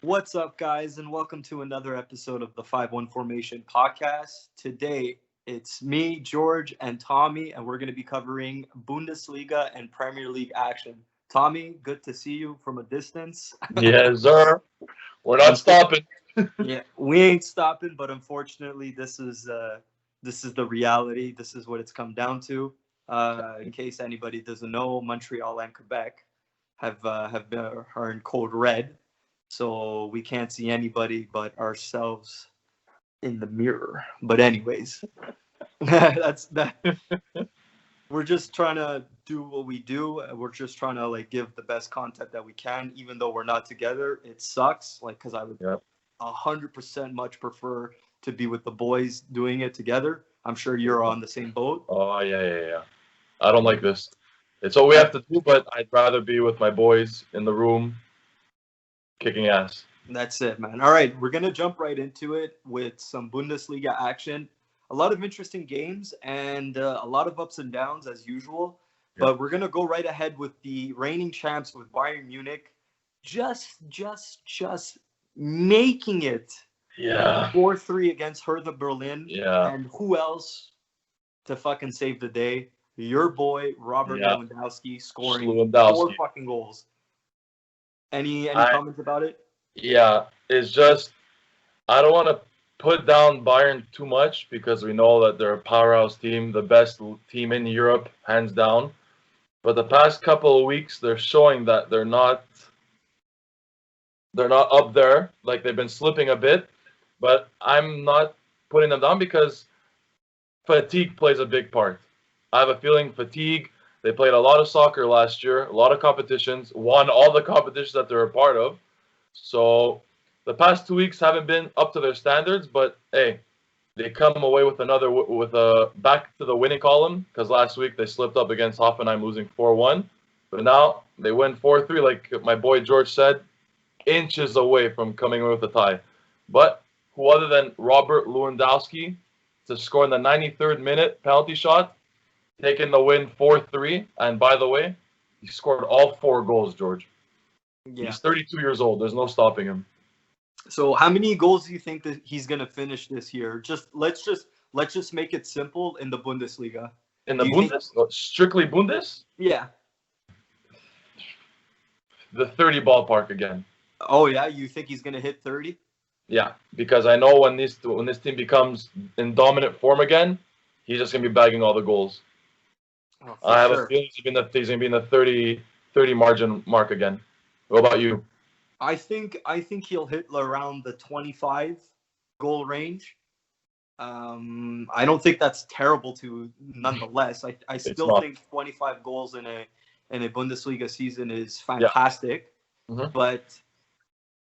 What's up, guys, and welcome to another episode of the 5-1 Formation podcast. Today, it's me, George, and Tommy, and we're going to be covering Bundesliga and Premier League action. Tommy, good to see you from a distance. Yes, sir. We're not Unfor- stopping. yeah, we ain't stopping, but unfortunately, this is the reality. This is what it's come down to. In case anybody doesn't know, Montreal and Quebec have been are in code red, so we can't see anybody but ourselves in the mirror. But anyways, that's that. We're just trying to do what we do. We're just trying to like give the best content that we can, even though we're not together. It sucks, like because I would Yep. 100% much prefer to be with the boys doing it together. I'm sure you're on the same boat. Oh, yeah. I don't like this. It's what we have That, to do, but I'd rather be with my boys in the room kicking ass. that's it, man. All right, we're gonna jump right into it with some Bundesliga action. A lot of interesting games and a lot of ups and downs as usual. Yep. But we're gonna go right ahead with the reigning champs with Bayern Munich, just making it Yeah. 4-3 against Hertha Berlin. Yeah. And who else to fucking save the day? Your boy Robert Yeah. Lewandowski scoring four Lewandowski. fucking goals. Any I comments about it? Yeah. It's just I don't want to put down Bayern too much because we know that they're a powerhouse team, the best team in Europe, hands down. But the past couple of weeks, they're showing that they're not up there. Like they've been slipping a bit. But I'm not putting them down because fatigue plays a big part. I have a feeling fatigue. They played a lot of soccer last year, a lot of competitions, won all the competitions that they're a part of. So the past 2 weeks haven't been up to their standards, but hey, they come away with another with a back to the winning column because last week they slipped up against Hoffenheim, losing 4-1, but now they win 4-3. Like my boy George said, inches away from coming away with a tie. But who other than Robert Lewandowski to score in the 93rd minute penalty shot, taking the win 4-3. And by the way, he scored all four goals, George. Yeah. He's 32 years old. There's no stopping him. So how many goals do you think that he's gonna finish this year? Let's just make it simple in the Bundesliga. In the Do you think? Bundes, strictly Bundes, Yeah. the 30 ballpark again. Oh yeah. You think he's gonna hit 30? Yeah, because I know when this team becomes in dominant form again, he's just gonna be bagging all the goals. Oh, for I have a sure. feeling he's gonna be in the 30 margin mark again. What about you? I think he'll hit around the 25 goal range. I don't think that's terrible to nonetheless. I It's still not. think 25 goals in a Bundesliga season is Yeah. fantastic. Hmm. But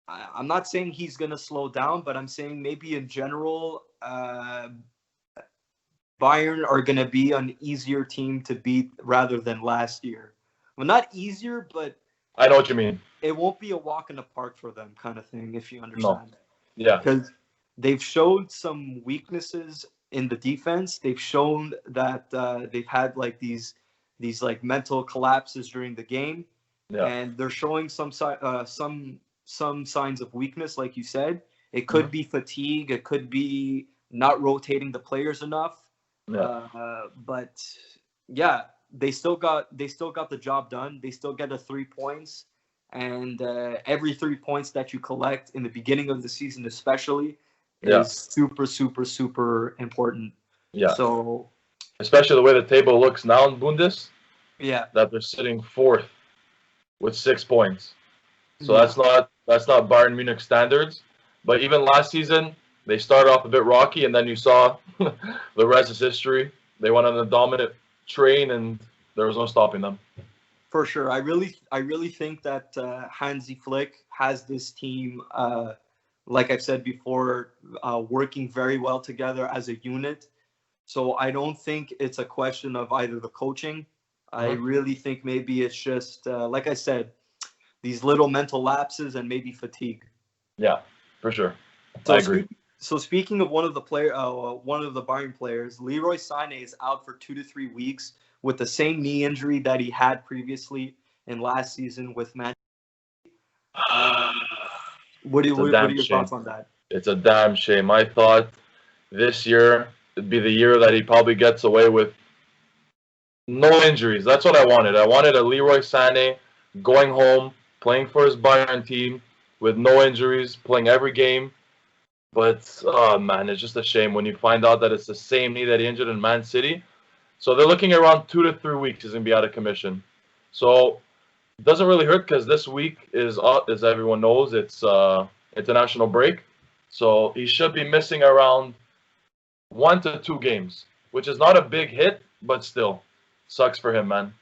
I'm not saying he's gonna slow down, but I'm saying maybe in general, Bayern are gonna be an easier team to beat rather than last year. Well, not easier, but I know what you mean. it won't be a walk in the park for them, kind of thing, if you No. understand. Yeah. Because they've showed some weaknesses in the defense. They've shown that they've had like these like mental collapses during the game, Yeah. and they're showing some signs of weakness, like you said. It Hmm. could be fatigue. It could be not rotating the players enough. Yeah. But yeah, they still got the job done. They still get the 3 points, and every 3 points that you collect in the beginning of the season, especially, Yeah. is super, super, super important. Yeah. So Especially the way the table looks now in Bundes, yeah, that they're sitting fourth with 6 points. So yeah, that's not Bayern Munich standards. But even last season, they started off a bit rocky, and then you saw the rest is history. They went on a dominant train, and there was no stopping them. for sure. I really think that Hansi Flick has this team, like I've said before, working very well together as a unit. So I don't think it's a question of either the coaching. I Hmm. really think maybe it's just, like I said, these little mental lapses and maybe fatigue. Yeah, for sure. I So agree. speaking of one of the Bayern players, Leroy Sané is out for 2 to 3 weeks with the same knee injury that he had previously in last season with Man. Um, It's a what are damn your shame. thoughts on that? It's a damn shame. I thought this year would be the year that he probably gets away with no injuries. That's what I wanted. I wanted a Leroy Sané going home, playing for his Bayern team with no injuries, playing every game. But oh man, it's just a shame when you find out that it's the same knee that he injured in Man City. So they're looking around 2 to 3 weeks he's gonna be out of commission. So it doesn't really hurt because this week is, as everyone knows, it's international break. So he should be missing around 1 to 2 games, which is not a big hit, but still sucks for him, man.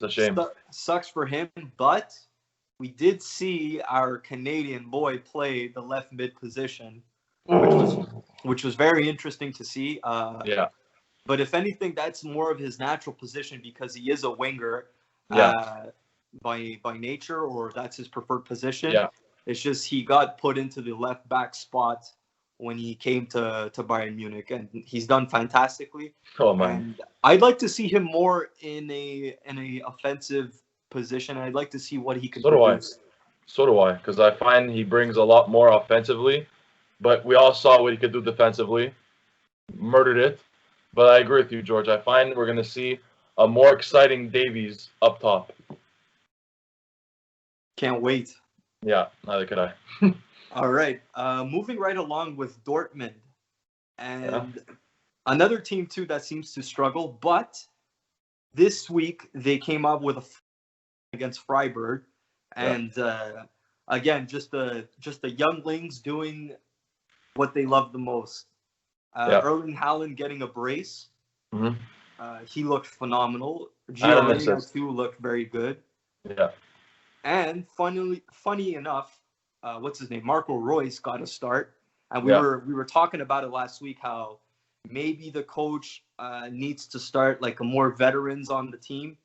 It's a shame. Sucks for him, but we did see our Canadian boy play the left mid position, which was very interesting to see. Yeah. But if anything, that's more of his natural position because he is a winger by nature, or that's his preferred position. Yeah. It's just he got put into the left back spot when he came to Bayern Munich, and he's done fantastically. Oh man. And I'd like to see him more in a offensive position. I'd like to see what he can produce. So do I, because I find he brings a lot more offensively, but we all saw what he could do defensively. Murdered it. But I agree with you, George. I find we're going to see a more exciting Davies up top. Can't wait. Yeah, neither could I. All right. Moving right along with Dortmund. And another team, too, that seems to struggle. But this week, they came up with a against Freiburg. And again, just the younglings doing what they love the most. Erling Haaland getting a brace. Mm-hmm. He looked phenomenal. Gio too looked very good. Yeah. And funny enough, what's his name? Marco Reus got a start. And we were talking about it last week how maybe the coach needs to start like more veterans on the team.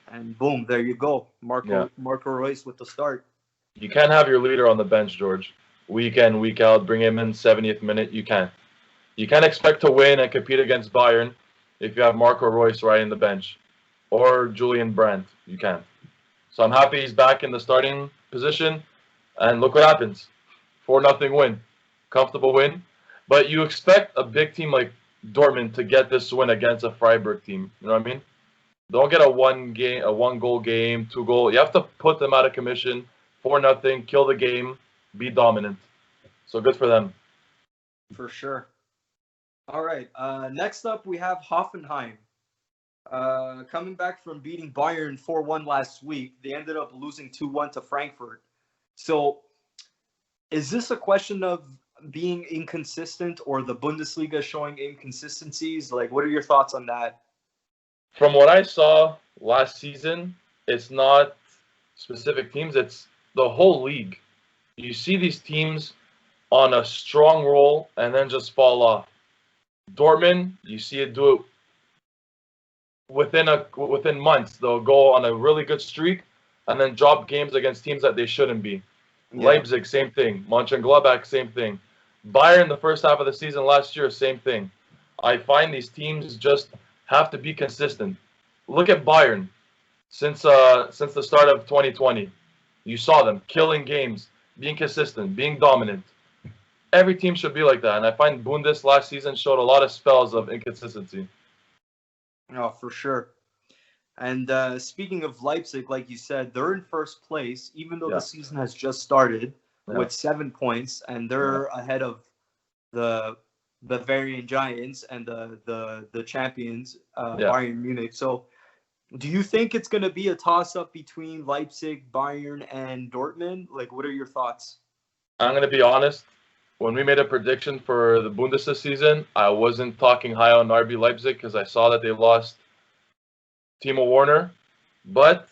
And boom, there you go. Marco Reus with the start. You can't have your leader on the bench, George. Week in, week out, bring him in 70th minute. You can't. You can't expect to win and compete against Bayern if you have Marco Reus riding the bench or Julian Brandt. You can't. So I'm happy he's back in the starting position. And look what happens. 4-0 win. Comfortable win. But you expect a big team like Dortmund to get this win against a Freiburg team. You know what I mean? Don't get a one-goal game, 2-goal. You have to put them out of commission. 4-0, kill the game, be dominant. So good for them. For sure. All right. Next up, we have Hoffenheim. Coming back from beating Bayern 4-1 last week, they ended up losing 2-1 to Frankfurt. So is this a question of being inconsistent or the Bundesliga showing inconsistencies? Like, what are your thoughts on that? From what I saw last season, it's not specific teams, it's the whole league. You see these teams on a strong roll and then just fall off. Dortmund, you see it do it within months. They'll go on a really good streak and then drop games against teams that they shouldn't be. Yeah. Leipzig, same thing. Mönchengladbach, same thing. Bayern, the first half of the season last year, same thing. I find these teams just have to be consistent. Look at Bayern. Since the start of 2020, you saw them killing games, being consistent, being dominant. Every team should be like that, and I find Bundes last season showed a lot of spells of inconsistency. Oh, for sure. And speaking of Leipzig, like you said, they're in first place, even though the season has just started with 7 points, and they're ahead of the Bavarian Giants and the champions, Bayern Munich. So do you think it's going to be a toss-up between Leipzig, Bayern, and Dortmund? Like, what are your thoughts? I'm going to be honest. When we made a prediction for the Bundesliga season, I wasn't talking high on RB Leipzig because I saw that they lost Timo Werner. But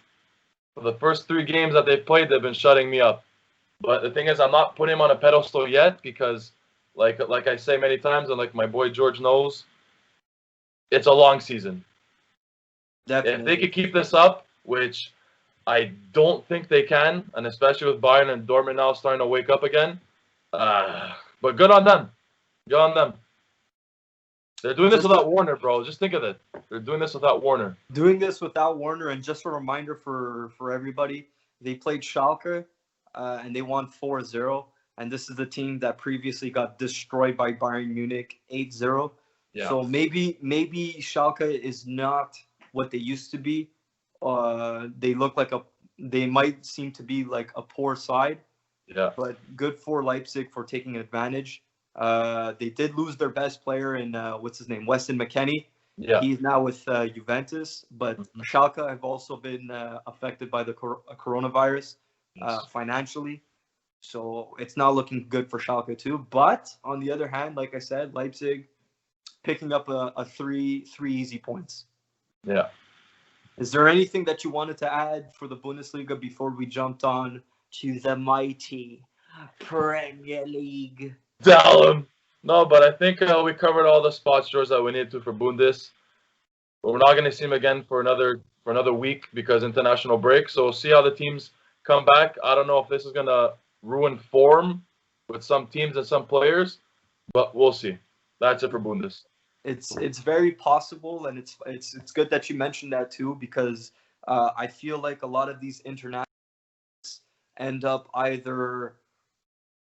for the first 3 games that they've played, they've been shutting me up. But the thing is, I'm not putting him on a pedestal yet because, like I say many times, and like my boy George knows, it's a long season. Definitely. If they could keep this up, which I don't think they can, and especially with Bayern and Dortmund now starting to wake up again, but good on them. Good on them. They're doing this without Warner, bro. Just think of it. They're doing this without Warner. Doing this without Warner, and just a reminder for everybody, they played Schalke, and they won 4-0. and this is the team that previously got destroyed by Bayern Munich 8-0. Yeah. So maybe Schalke is not what they used to be. They might seem to be like a poor side. Yeah. But good for Leipzig for taking advantage. They did lose their best player in what's his name, Weston McKennie. Yeah. He's now with Juventus, but Schalke have also been affected by the coronavirus financially. So it's not looking good for Schalke too. But on the other hand, like I said, Leipzig picking up a three easy points. Yeah. Is there anything that you wanted to add for the Bundesliga before we jumped on to the mighty Premier League? Tell him. No, but I think we covered all the spots, George, that we needed to for Bundes. But we're not going to see him again for another week because international break. So we'll see how the teams come back. I don't know if this is going to ruin form with some teams and some players, but we'll see. That's it for Bundes. It's very possible, and it's good that you mentioned that too, because I feel like a lot of these internationals end up either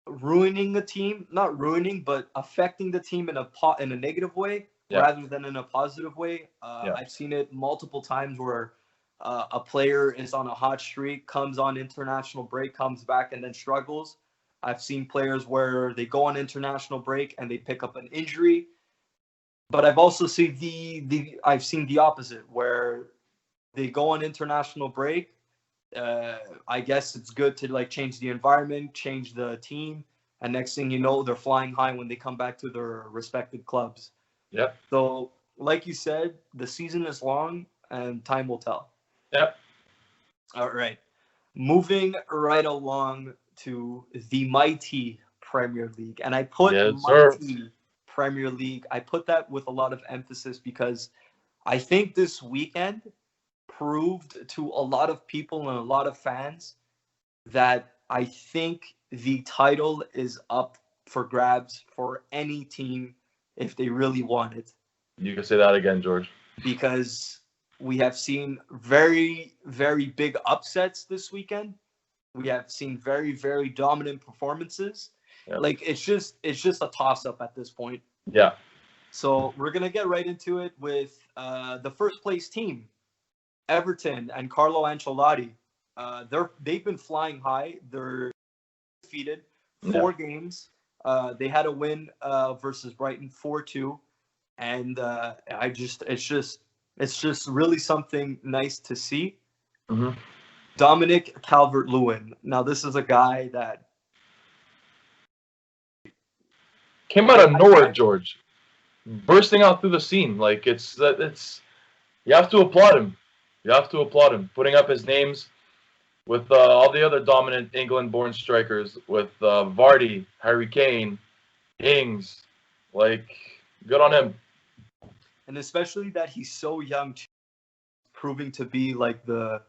ruining the team, not ruining, but affecting the team in a negative way rather than in a positive way. I've seen it multiple times where a player is on a hot streak, comes on international break, comes back, and then struggles. I've seen players where they go on international break and they pick up an injury. But I've also seen I've seen the opposite, where they go on international break. I guess it's good to like change the environment, change the team, and next thing you know, they're flying high when they come back to their respective clubs. Yep. So, like you said, the season is long, and time will tell. Yep. All right, moving right along to the mighty Premier League, and I put mighty Premier League. I put that with a lot of emphasis because I think this weekend proved to a lot of people and a lot of fans that I think the title is up for grabs for any team if they really want it. You can say that again, George. Because we have seen very, very big upsets this weekend. We have seen very, very dominant performances. Yep. Like it's just a toss-up at this point. Yeah. So we're gonna get right into it with the first place team, Everton and Carlo Ancelotti. They've been flying high. They're defeated 4 games. They had a win versus Brighton 4-2, and it's just really something nice to see. Mm-hmm. Dominic Calvert-Lewin. Now this is a guy that came out of nowhere, George, bursting out through the scene. Like it's you have to applaud him. You have to applaud him, putting up his names with all the other dominant England-born strikers, with Vardy, Harry Kane, Ings. Like, good on him. And especially that he's so young, proving to be like the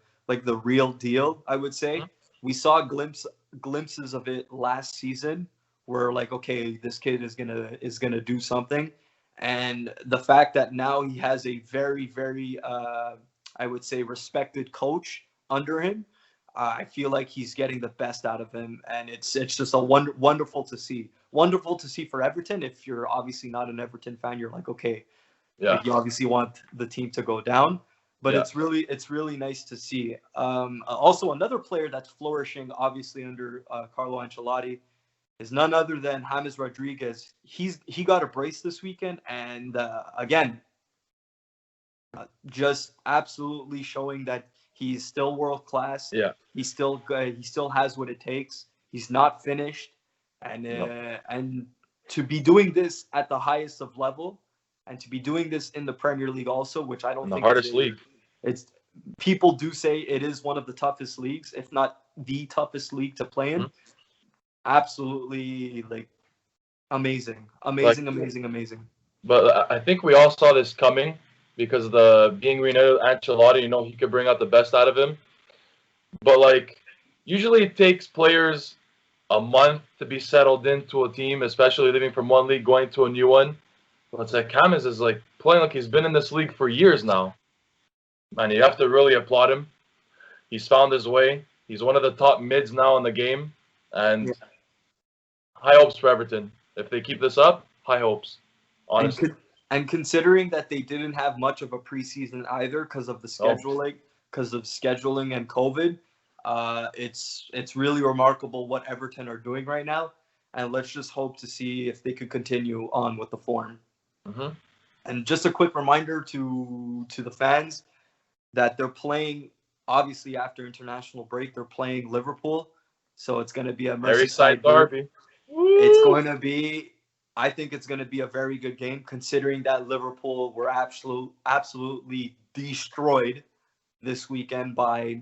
real deal, I would say. Mm-hmm. We saw glimpses of it last season, where like, okay, this kid is gonna do something, and the fact that now he has a very, very I would say respected coach under him, I feel like he's getting the best out of him, and it's just a wonderful to see. Wonderful to see for Everton. If you're obviously not an Everton fan, you're like, okay, like you obviously want the team to go down, but it's really nice to see. Also, another player that's flourishing, obviously under Carlo Ancelotti, is none other than James Rodriguez. He got a brace this weekend, and again, just absolutely showing that he's still world class. Yeah, he still has what it takes. He's not finished, and to be doing this at the highest of level, and to be doing this in the Premier League also, which I don't think the hardest league. It's people do say it is one of the toughest leagues, if not the toughest league to play in. Mm-hmm. Absolutely, like amazing. But I think we all saw this coming because the being reunited with Ancelotti, he could bring out the best out of him. But like, usually it takes players a month to be settled into a team, especially leaving from one league going to a new one. But it's like James is like playing like he's been in this league for years now. Man, you have to really applaud him. He's found his way. He's one of the top mids now in the game, and high hopes for Everton. If they keep this up, high hopes. And, Honestly. and considering that they didn't have much of a preseason either because of the No. scheduling and COVID, it's really remarkable what Everton are doing right now. And let's just hope to see if they could continue on with the form. Mm-hmm. And just a quick reminder to the fans that they're playing, obviously after international break, they're playing Liverpool. So it's going to be a Merseyside derby. It's going to be, I think it's going to be a very good game considering that Liverpool were absolutely destroyed this weekend by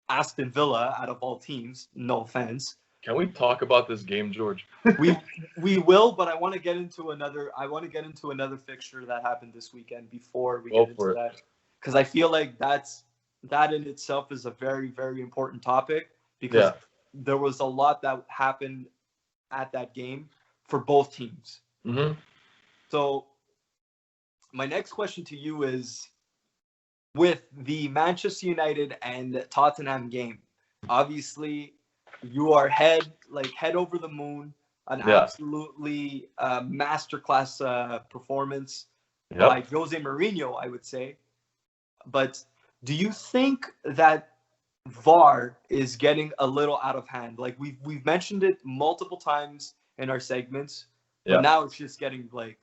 Aston Villa out of all teams. No offense. Can we talk about this game, George? We will, but I want to get into another fixture that happened this weekend before we get into that, because I feel like that in itself is a very, very important topic, because there was a lot that happened at that game for both teams. Mm-hmm. So my next question to you is, with the Manchester United and Tottenham game, obviously you are head over the moon, an absolutely masterclass performance by Jose Mourinho, I would say. But do you think that VAR is getting a little out of hand? Like we've mentioned it multiple times in our segments, but now it's just getting like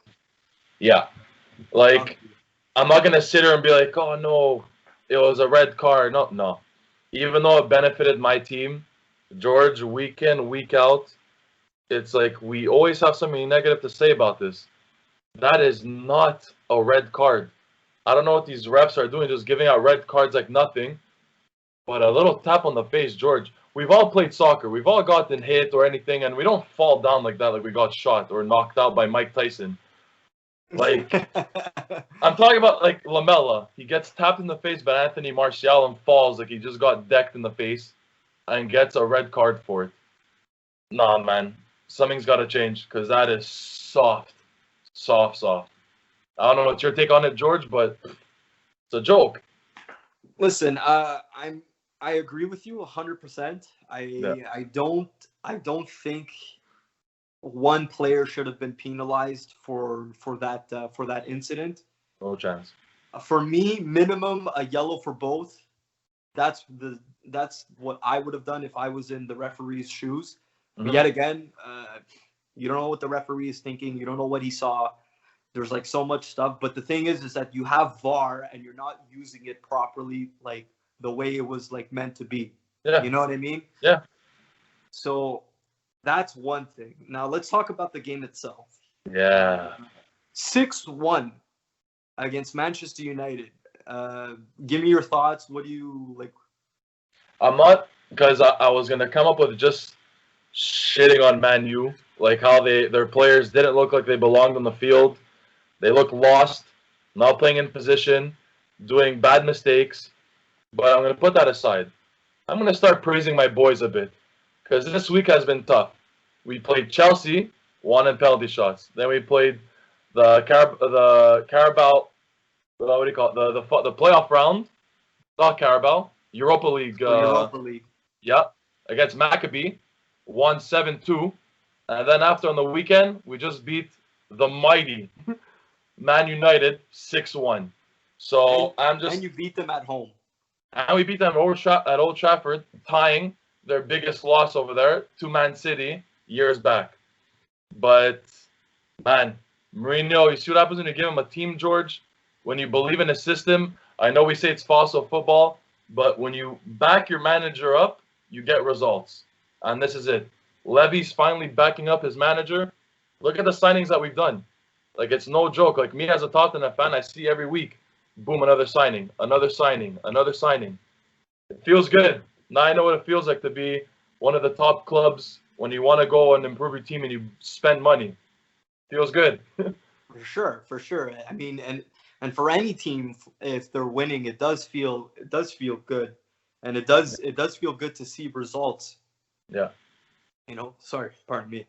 I'm not gonna sit here and be like, oh no, it was a red card. No. Even though it benefited my team, George, week in, week out, it's like we always have something negative to say about this. That is not a red card. I don't know what these refs are doing, just giving out red cards like nothing. But a little tap on the face, George. We've all played soccer. We've all gotten hit or anything, and we don't fall down like that, like we got shot or knocked out by Mike Tyson. Like, I'm talking about like Lamella. He gets tapped in the face by Anthony Martial and falls like he just got decked in the face and gets a red card for it. Nah, man. Something's got to change because that is soft. I don't know what's your take on it, George, but it's a joke. Listen, I agree with you 100%. I don't think one player should have been penalized for that incident. No chance. For me, minimum a yellow for both. That's what I would have done if I was in the referee's shoes. Mm-hmm. But yet again, you don't know what the referee is thinking. You don't know what he saw. There's like so much stuff. But the thing is that you have VAR and you're not using it properly, like the way it was like meant to be. Yeah. You know what I mean? Yeah. So that's one thing. Now let's talk about the game itself. Yeah. 6-1 against Manchester United. Give me your thoughts. What do you like? I'm not, because I was gonna come up with just shitting on Man U, like how their players didn't look like they belonged on the field. They look lost, not playing in position, doing bad mistakes. But I'm going to put that aside. I'm going to start praising my boys a bit, because this week has been tough. We played Chelsea, won in penalty shots. Then we played the Carabao, what do you call it? The playoff round, not Carabao, Europa League. Europa League. Yeah, against Maccabi, won 7-2. And then after on the weekend, we just beat the mighty Man United 6-1. So and you beat them at home. And we beat them at Old Trafford, tying their biggest loss over there to Man City years back. But, man, Mourinho, you see what happens when you give him a team, George? When you believe in a system, I know we say it's falso football, but when you back your manager up, you get results. And this is it. Levy's finally backing up his manager. Look at the signings that we've done. Like, it's no joke. Like, me as a Tottenham fan, I see every week, boom, another signing, another signing, another signing. It feels good. Now I know what it feels like to be one of the top clubs when you want to go and improve your team and you spend money. Feels good. For sure. I mean, and for any team, if they're winning, it does feel good, and it does feel good to see results. Yeah. You know, sorry, pardon me.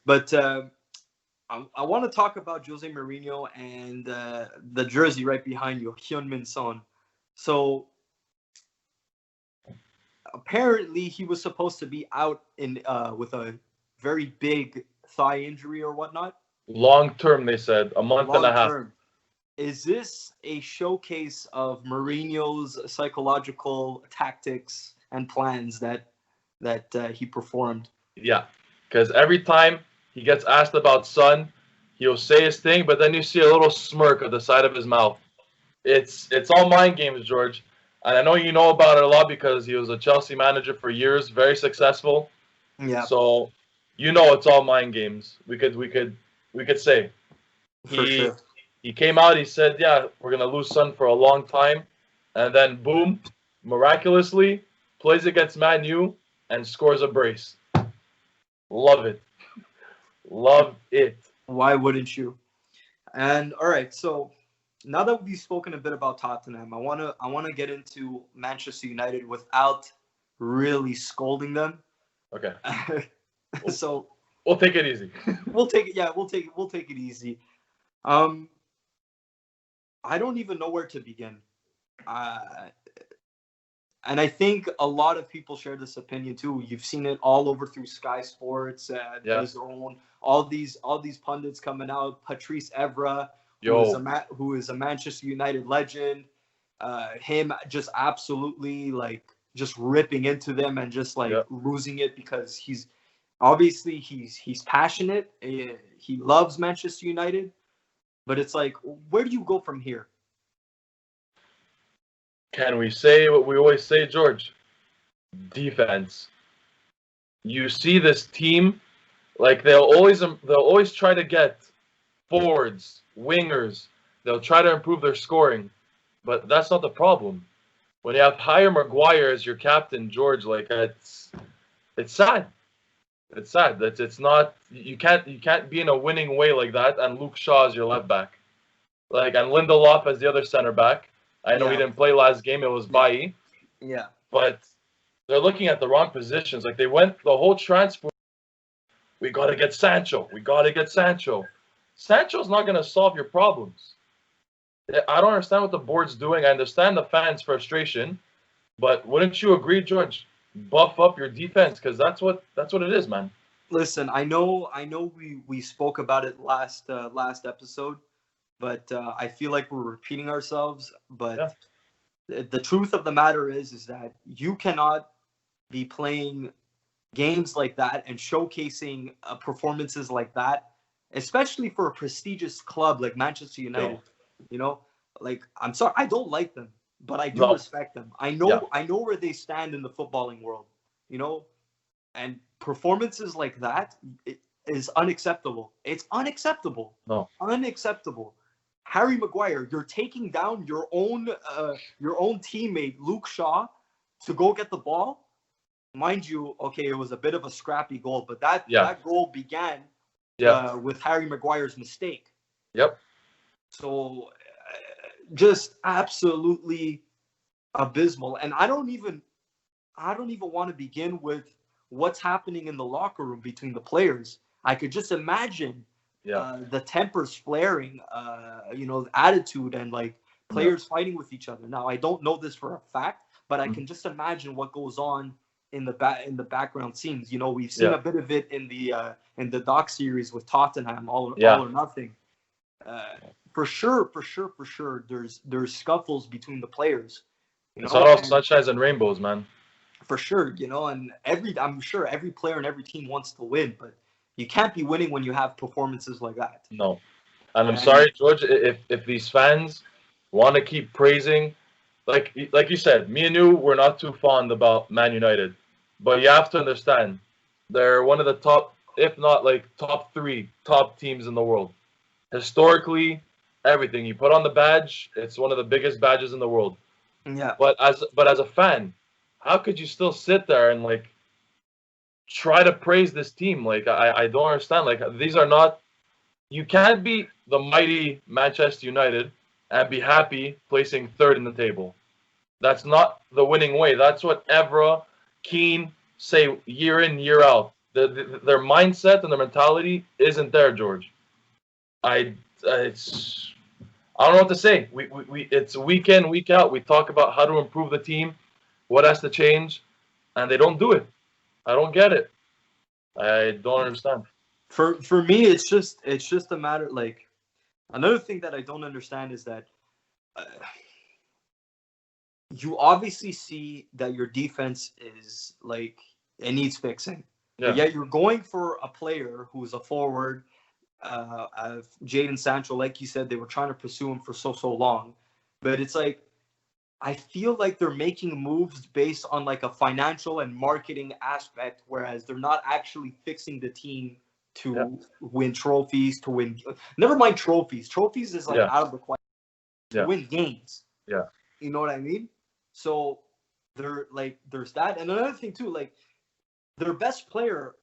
But I want to talk about Jose Mourinho and the jersey right behind you, Heung-min Son. So apparently he was supposed to be out in with a very big thigh injury or whatnot. Long term, they said a month and Long a half. term. Is this a showcase of Mourinho's psychological tactics and plans that he performed? Yeah, because every time he gets asked about Son, he'll say his thing, but then you see a little smirk at the side of his mouth. It's all mind games, George. And I know you know about it a lot because he was a Chelsea manager for years, very successful. Yeah, So you know it's all mind games. We could say for he sure. he came out. He said, "Yeah, we're gonna lose Son for a long time," and then boom, miraculously plays against Man U and scores a brace. Love it, love it. Why wouldn't you? And all right, so now that we've spoken a bit about Tottenham, I wanna get into Manchester United without really scolding them. Okay, So we'll take it easy. we'll take it. Yeah, we'll take it easy. Um, I don't even know where to begin. Uh, and I think a lot of people share this opinion too. You've seen it all over through Sky Sports, Yeah. DAZN, all these pundits coming out. Patrice Evra, Yo, who is a Manchester United legend, him just absolutely like just ripping into them and just like yeah. losing it because he's obviously he's passionate. He loves Manchester United, but it's like, where do you go from here? Can we say what we always say, George? Defense. You see this team, like they'll always try to get forwards, wingers. They'll try to improve their scoring, but that's not the problem. When you have Harry Maguire as your captain, George, like it's sad. It's sad that it's not. You can't be in a winning way like that. And Luke Shaw as your left back, like and Lindelof as the other center back. I know he Yeah. didn't play last game. It was Bailly, Yeah. but they're looking at the wrong positions. Like they went the whole transfer. We got to get Sancho. We got to get Sancho. Sancho's not going to solve your problems. I don't understand what the board's doing. I understand the fans' frustration, but wouldn't you agree, George? Buff up your defense because that's what it is, man. Listen, I know we spoke about it last episode, but I feel like we're repeating ourselves. But Yeah. the truth of the matter is that you cannot be playing games like that and showcasing performances like that, especially for a prestigious club like Manchester United. No. You know, like I'm sorry, I don't like them, but I do No. respect them. I know Yeah. I know where they stand in the footballing world. You know, and performances like that is unacceptable. It's unacceptable. No. Unacceptable. Harry Maguire, you're taking down your own teammate Luke Shaw to go get the ball. Mind you, okay, it was a bit of a scrappy goal, but that goal began with Harry Maguire's mistake. Yep. So just absolutely abysmal. And I don't even want to begin with what's happening in the locker room between the players. I could just imagine the tempers flaring, attitude and like players fighting with each other. Now, I don't know this for a fact, but I can just imagine what goes on in the background scenes. You know, we've seen a bit of it in the doc series with Tottenham, all or nothing. For sure, there's scuffles between the players. It's not all sunshines and rainbows, man. For sure, you know, and I'm sure every player and every team wants to win, but you can't be winning when you have performances like that. No. And I'm sorry, George, if these fans want to keep praising, like you said, me and you, we're not too fond about Man United. But you have to understand, they're one of the top, if not like top 3 top teams in the world. Historically, everything. You put on the badge, it's one of the biggest badges in the world. Yeah. But as a fan, how could you still sit there and like try to praise this team? Like I don't understand. Like these are not. You can't be the mighty Manchester United and be happy placing 3rd in the table. That's not the winning way. That's what Evra, Keane say year in, year out. Their mindset and their mentality isn't there, George. I don't know what to say. We it's week in, week out. We talk about how to improve the team, what has to change. and they don't do it. I don't get it. I don't understand. For me, it's just a matter like another thing that I don't understand is that uh, you obviously see that your defense is like it needs fixing, but Yeah, yet you're going for a player who's a forward. Jaden Sancho, like you said, they were trying to pursue him for so long, but it's like I feel like they're making moves based on like a financial and marketing aspect, whereas they're not actually fixing the team yeah, to win trophies, to win. Never mind trophies. Trophies is like yeah, out of the question. To yeah, win games. yeah, You know what I mean? So they're like, there's that, and another thing too, like their best player,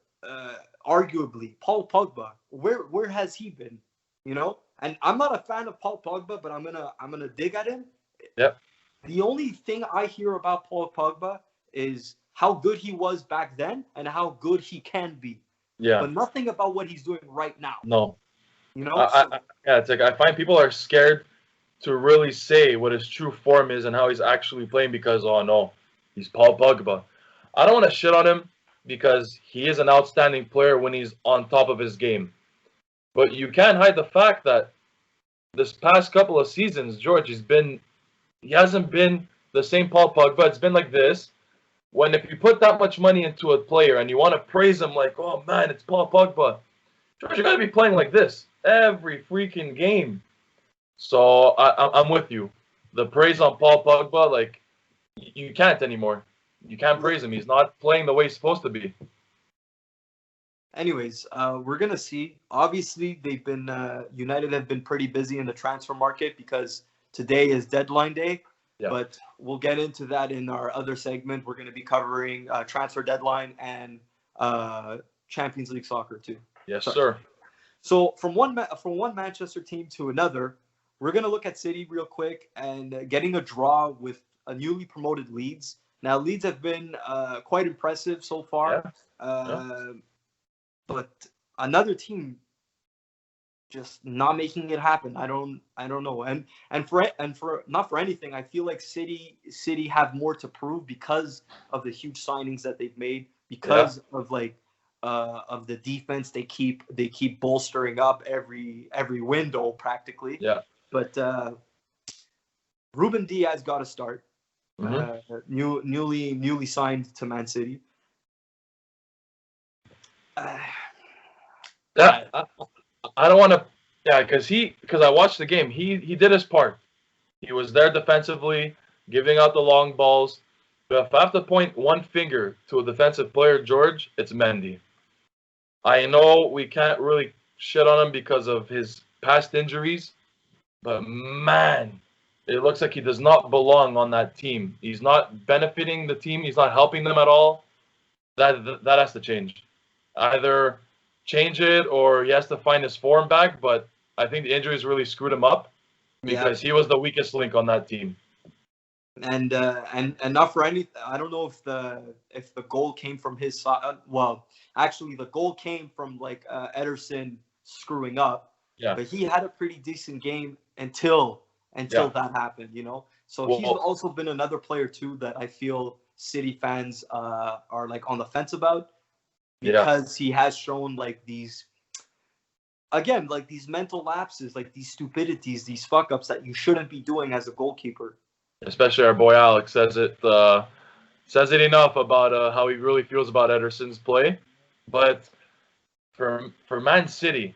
arguably Paul Pogba. Where has he been? You know, and I'm not a fan of Paul Pogba, but I'm gonna dig at him. yeah, The only thing I hear about Paul Pogba is how good he was back then and how good he can be, yeah. but nothing about what he's doing right now. No, You know, so yeah. It's like I find people are scared to really say what his true form is and how he's actually playing because oh no, he's Paul Pogba. I don't want to shit on him because he is an outstanding player when he's on top of his game. But you can't hide the fact that this past couple of seasons, George, he hasn't been the same Paul Pogba. It's been like this. When if you put that much money into a player and you want to praise him like, oh man, it's Paul Pogba, George, you gotta be playing like this every freaking game. So I'm with you. The praise on Paul Pogba, like you can't anymore. You can't praise him. He's not playing the way he's supposed to be. anyways, we're gonna see. Obviously, they've been United have been pretty busy in the transfer market because today is deadline day. Yeah. But we'll get into that in our other segment. We're going to be covering transfer deadline and Champions League soccer too. Yes, Sorry. sir. So from one Manchester team to another, we're going to look at City real quick and getting a draw with a newly promoted Leeds. Now Leeds have been quite impressive so far, but another team just not making it happen. I don't know. And for not for anything, I feel like City have more to prove because of the huge signings that they've made, because of like of the defense they keep bolstering up every window practically. Yeah. But Ruben Diaz got to start. Mm-hmm. Newly signed to Man City. Yeah. I don't want to. Yeah, because I watched the game. He did his part. He was there defensively, giving out the long balls. But if I have to point one finger to a defensive player, George, it's Mendy. I know we can't really shit on him because of his past injuries, but man, it looks like he does not belong on that team. He's not benefiting the team. He's not helping them at all. That has to change. Either change it or he has to find his form back. But I think the injuries really screwed him up because he was the weakest link on that team. And not for any. I don't know if the goal came from his side. Well, actually, the goal came from like Ederson screwing up. Yeah. But he had a pretty decent game until that happened. You know. So he's also been another player too that I feel City fans are like on the fence about because he has shown like these. Again, like these mental lapses, like these stupidities, these fuck ups that you shouldn't be doing as a goalkeeper. Especially our boy Alex says it enough about how he really feels about Ederson's play. But for Man City,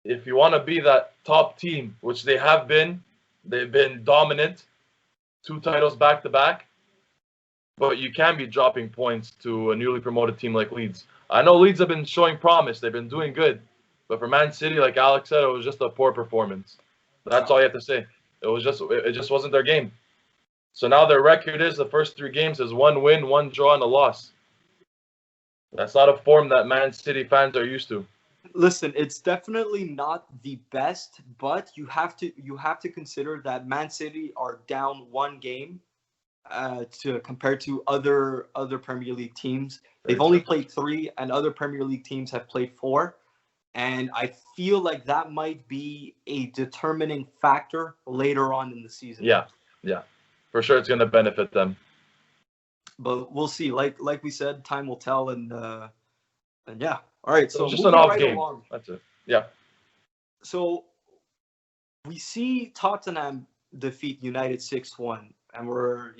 if you want to be that top team, which they have been, they've been dominant, 2 titles back to back. But you can be dropping points to a newly promoted team like Leeds. I know Leeds have been showing promise; they've been doing good. But for Man City, like Alex said, it was just a poor performance. That's all you have to say. It just wasn't their game. So now their record is the first 3 games is 1 win, 1 draw, and a loss. That's not a form that Man City fans are used to. Listen, it's definitely not the best, but you have to consider that Man City are down 1 game to compared to other Premier League teams. They've only played 3, and other Premier League teams have played 4. And I feel like that might be a determining factor later on in the season. Yeah. For sure, it's going to benefit them. but we'll see. Like we said, time will tell, and yeah. All right, So so it's just an moving off right game. along. That's it. Yeah. So we see Tottenham defeat United 6-1, and we're,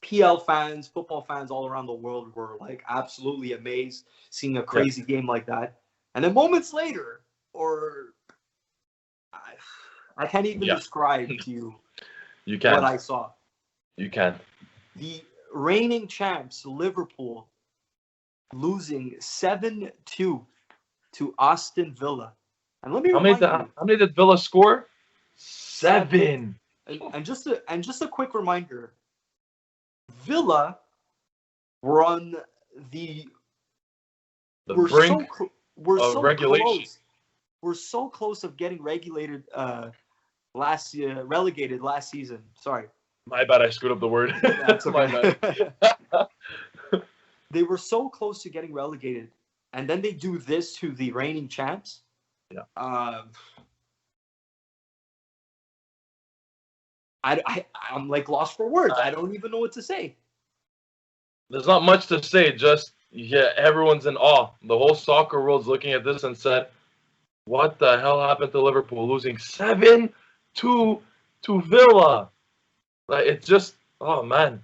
PL fans, football fans all around the world were like absolutely amazed seeing a crazy game like that. And then moments later, or I can't even describe to you You what can. I saw. You can. The reigning champs, Liverpool, losing 7-2 to Aston Villa. And let me How remind you, How many did Villa score? 7. and just a quick reminder, Villa were on the brink we're of so regulation. close. We're so close of getting relegated last season. Sorry. My bad, I screwed up the word. That's okay. My bad. They were so close to getting relegated, and then they do this to the reigning champs. Yeah. I'm like lost for words. I don't even know what to say. There's not much to say. Just everyone's in awe. The whole soccer world's looking at this and said, "What the hell happened to Liverpool losing 7-2 to Villa?" Like, it's just, oh man,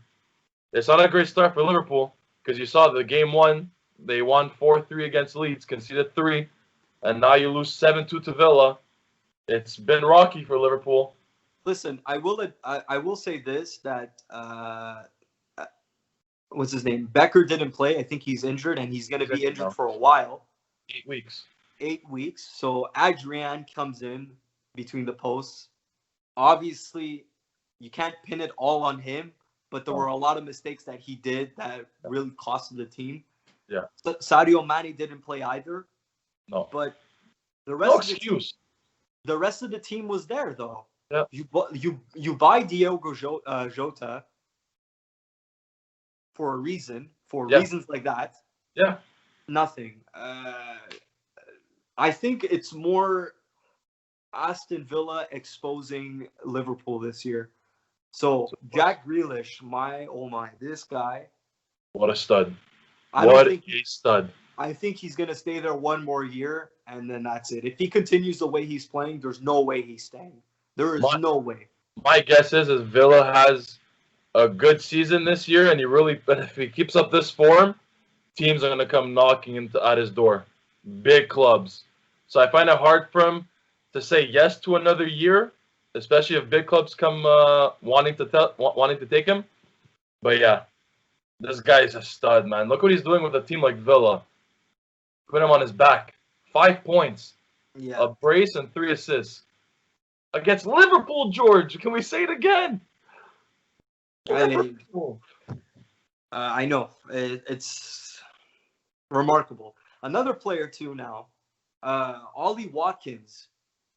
it's not a great start for Liverpool because you saw the game one, they won 4-3 against Leeds, conceded 3, and now you lose 7-2 to Villa. It's been rocky for Liverpool. Listen, I will say this, that what's his name? Becker didn't play. I think he's injured, and he's going to be injured for a while. 8 weeks. 8 weeks. So Adrian comes in between the posts. Obviously, you can't pin it all on him, but there were a lot of mistakes that he did that really costed the team. Yeah. Sadio Mane didn't play either. No. But the rest the rest of the team was there, though. Yeah. You buy Diogo Jota for a reason, for reasons like that. Yeah. Nothing. I think it's more Aston Villa exposing Liverpool this year. So Jack Grealish, this guy. What a stud. What a stud. I think he's going to stay there one more year, and then that's it. If he continues the way he's playing, there's no way he's staying. There is no way. My guess is Villa has a good season this year, and if he keeps up this form, teams are going to come knocking at his door. Big clubs. So I find it hard for him to say yes to another year, especially if big clubs come wanting to take him. But yeah, this guy's a stud, man. Look what he's doing with a team like Villa. Put him on his back. 5 points. Yeah. A brace and 3 assists. Against Liverpool, George. Can we say it again? I know. It's remarkable. Another player, too, now. Ollie Watkins.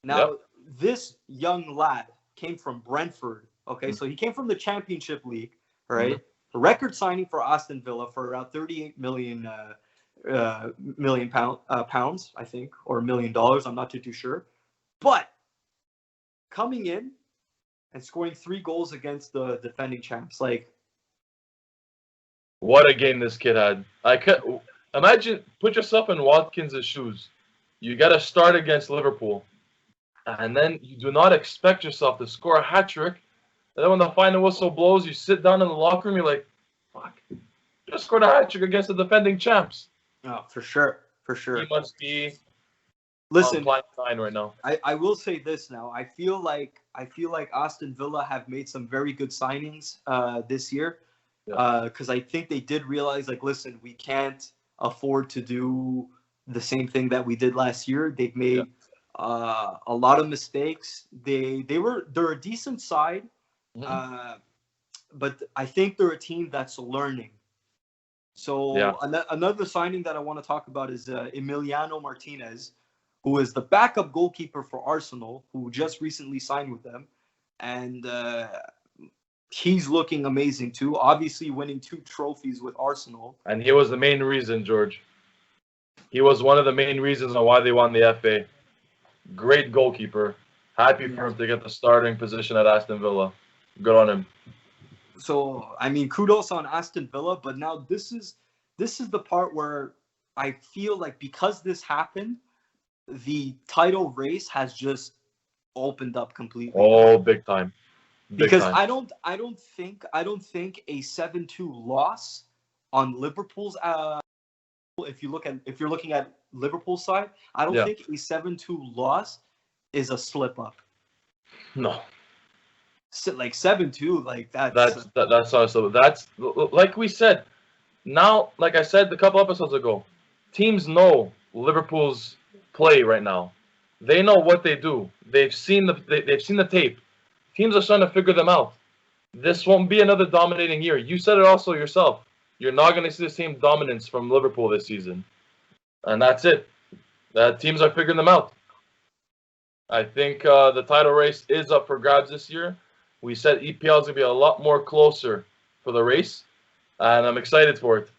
Now, this young lad came from Brentford. Okay, so he came from the Championship League, right? Mm-hmm. Record signing for Aston Villa for around 38 million pounds, I think, or $1 million. I'm not too sure. But coming in and scoring 3 goals against the defending champs, like, what a game this kid had! Imagine, put yourself in Watkins' shoes. You got to start against Liverpool, and then you do not expect yourself to score a hat trick. And then when the final whistle blows, you sit down in the locker room. You're like, "Fuck! Just scored a hat trick against the defending champs." Oh, for sure. He must be. Listen, on line right now. I will say this now. I feel like Aston Villa have made some very good signings this year, because I think they did realize, like, listen, we can't afford to do the same thing that we did last year. They've made a lot of mistakes. They're a decent side, but I think they're a team that's learning. So another signing that I want to talk about is Emiliano Martinez, who is the backup goalkeeper for Arsenal, who just recently signed with them. And he's looking amazing too, obviously winning 2 trophies with Arsenal. And he was the main reason, George. He was one of the main reasons on why they won the FA. Great goalkeeper. Happy for him to get the starting position at Aston Villa. Good on him. So I mean, kudos on Aston Villa, but now this is the part where I feel like because this happened, the title race has just opened up completely. Oh, big time. Big Because time. I don't think a 7-2 loss on Liverpool's if you're looking at Liverpool's side, I don't Yeah. think a 7-2 loss is a slip up. No. So, like 7-2, like That's also that's like we said. Now, like I said a couple episodes ago, teams know Liverpool's play right now. They know what they do. They've seen the tape. Teams are starting to figure them out. This won't be another dominating year. You said it also yourself. You're not going to see the same dominance from Liverpool this season, and that's it. Teams are figuring them out. I think the title race is up for grabs this year. We said EPL is going to be a lot more closer for the race, and I'm excited for it.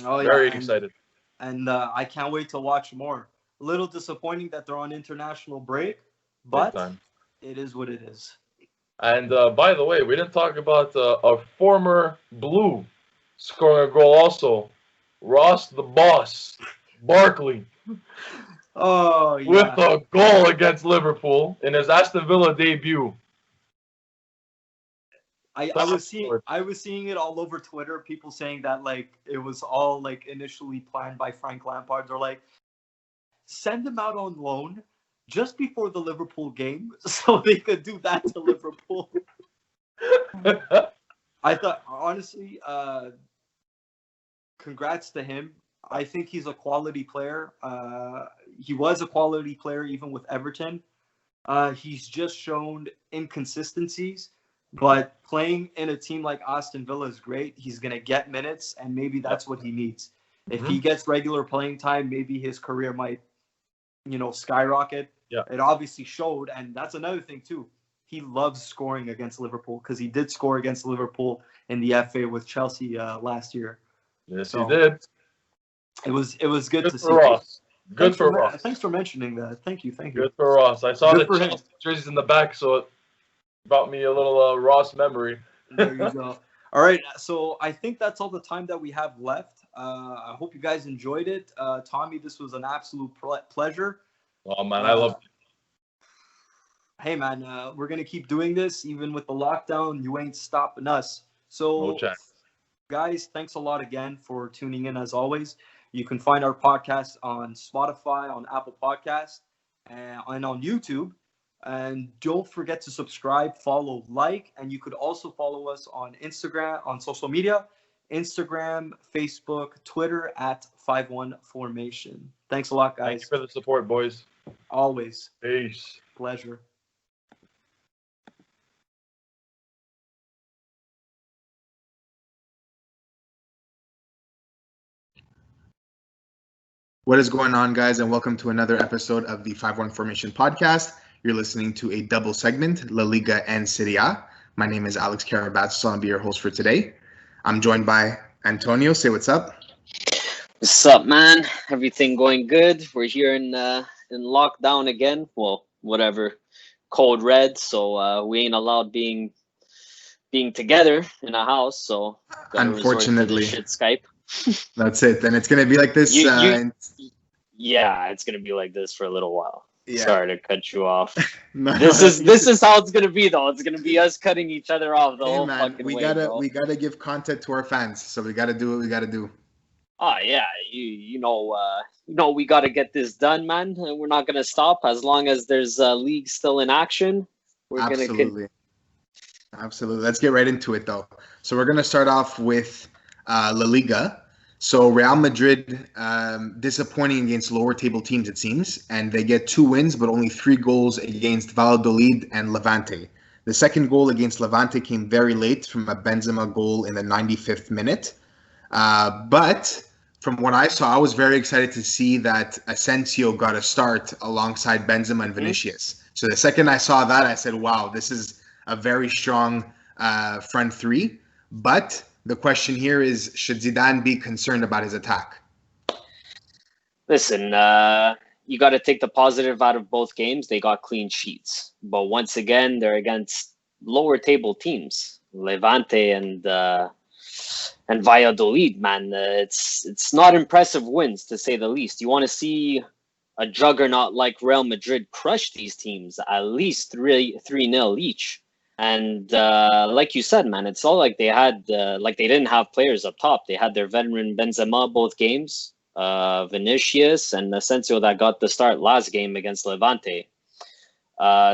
Oh yeah, Very excited. And I can't wait to watch more. A little disappointing that they're on international break, Big but time. it is what it is. And by the way, we didn't talk about a former Blue scoring a goal also. Ross the Boss Barkley Oh with yeah. a goal against Liverpool in his Aston Villa debut. I was seeing it all over Twitter. People saying that like it was all like initially planned by Frank Lampard. They're like, send him out on loan just before the Liverpool game so they could do that to Liverpool. I thought honestly, congrats to him. I think he's a quality player. He was a quality player even with Everton. He's just shown inconsistencies, but playing in a team like Aston Villa is great. He's going to get minutes, and maybe that's what he needs. If he gets regular playing time, maybe his career might, skyrocket. Yeah. It obviously showed, and that's another thing too. He loves scoring against Liverpool because he did score against Liverpool in the FA with Chelsea last year. Yes, So he did. it was good to Good see. for Ross. Good for Ross. Thanks for mentioning that. Thank you. Good for Ross. I saw Good the for him. Chelsea jerseys in the back, so it brought me a little Ross memory. There you go. All right, so I think that's all the time that we have left. I hope you guys enjoyed it. Tommy, this was an absolute pleasure. Oh man, I love it. Hey man, we're gonna keep doing this even with the lockdown. You ain't stopping us. So, No chat. guys, thanks a lot again for tuning in. As always, you can find our podcast on Spotify, on Apple Podcasts, and on YouTube. And don't forget to subscribe, follow, like, and you could also follow us on Instagram, on social media, Instagram, Facebook, Twitter at 51Formation. Thanks a lot, guys. Thank you for the support, boys. Always. Peace. Pleasure. What is going on, guys, and welcome to another episode of the 5-1 Formation podcast. You're listening to a double segment, La Liga and Serie A. My name is Alex Carabazos. I'll be your host for today. I'm joined by Antonio. Say what's up. What's up, man? Everything going good? We're here in lockdown again. Well, whatever, code red. So we ain't allowed being together in a house. So unfortunately, shit Skype. That's it. And it's gonna be like this. Yeah, it's gonna be like this for a little while. Yeah. Sorry to cut you off. No, this is how it's gonna be, though. It's gonna be us cutting each other off the whole fucking way. We gotta give content to our fans, so we gotta do what we gotta do. Oh yeah, you know we gotta get this done, man. We're not gonna stop as long as there's league still in action. We're Absolutely. Let's get right into it, though. So we're gonna start off with La Liga. So Real Madrid disappointing against lower table teams, it seems, and they get 2 wins, but only 3 goals against Valladolid and Levante. The second goal against Levante came very late from a Benzema goal in the 95th minute. But from what I saw, I was very excited to see that Asensio got a start alongside Benzema and Vinicius. So the second I saw that, I said, wow, this is a very strong front three. But the question here is, should Zidane be concerned about his attack? Listen, you got to take the positive out of both games. They got clean sheets. But once again, they're against lower table teams. Levante and Valladolid, man. It's not impressive wins, to say the least. You want to see a juggernaut like Real Madrid crush these teams, at least 3-0 each. And like you said, man, it's all like they had, like they didn't have players up top. They had their veteran Benzema both games, Vinicius and Asensio that got the start last game against Levante.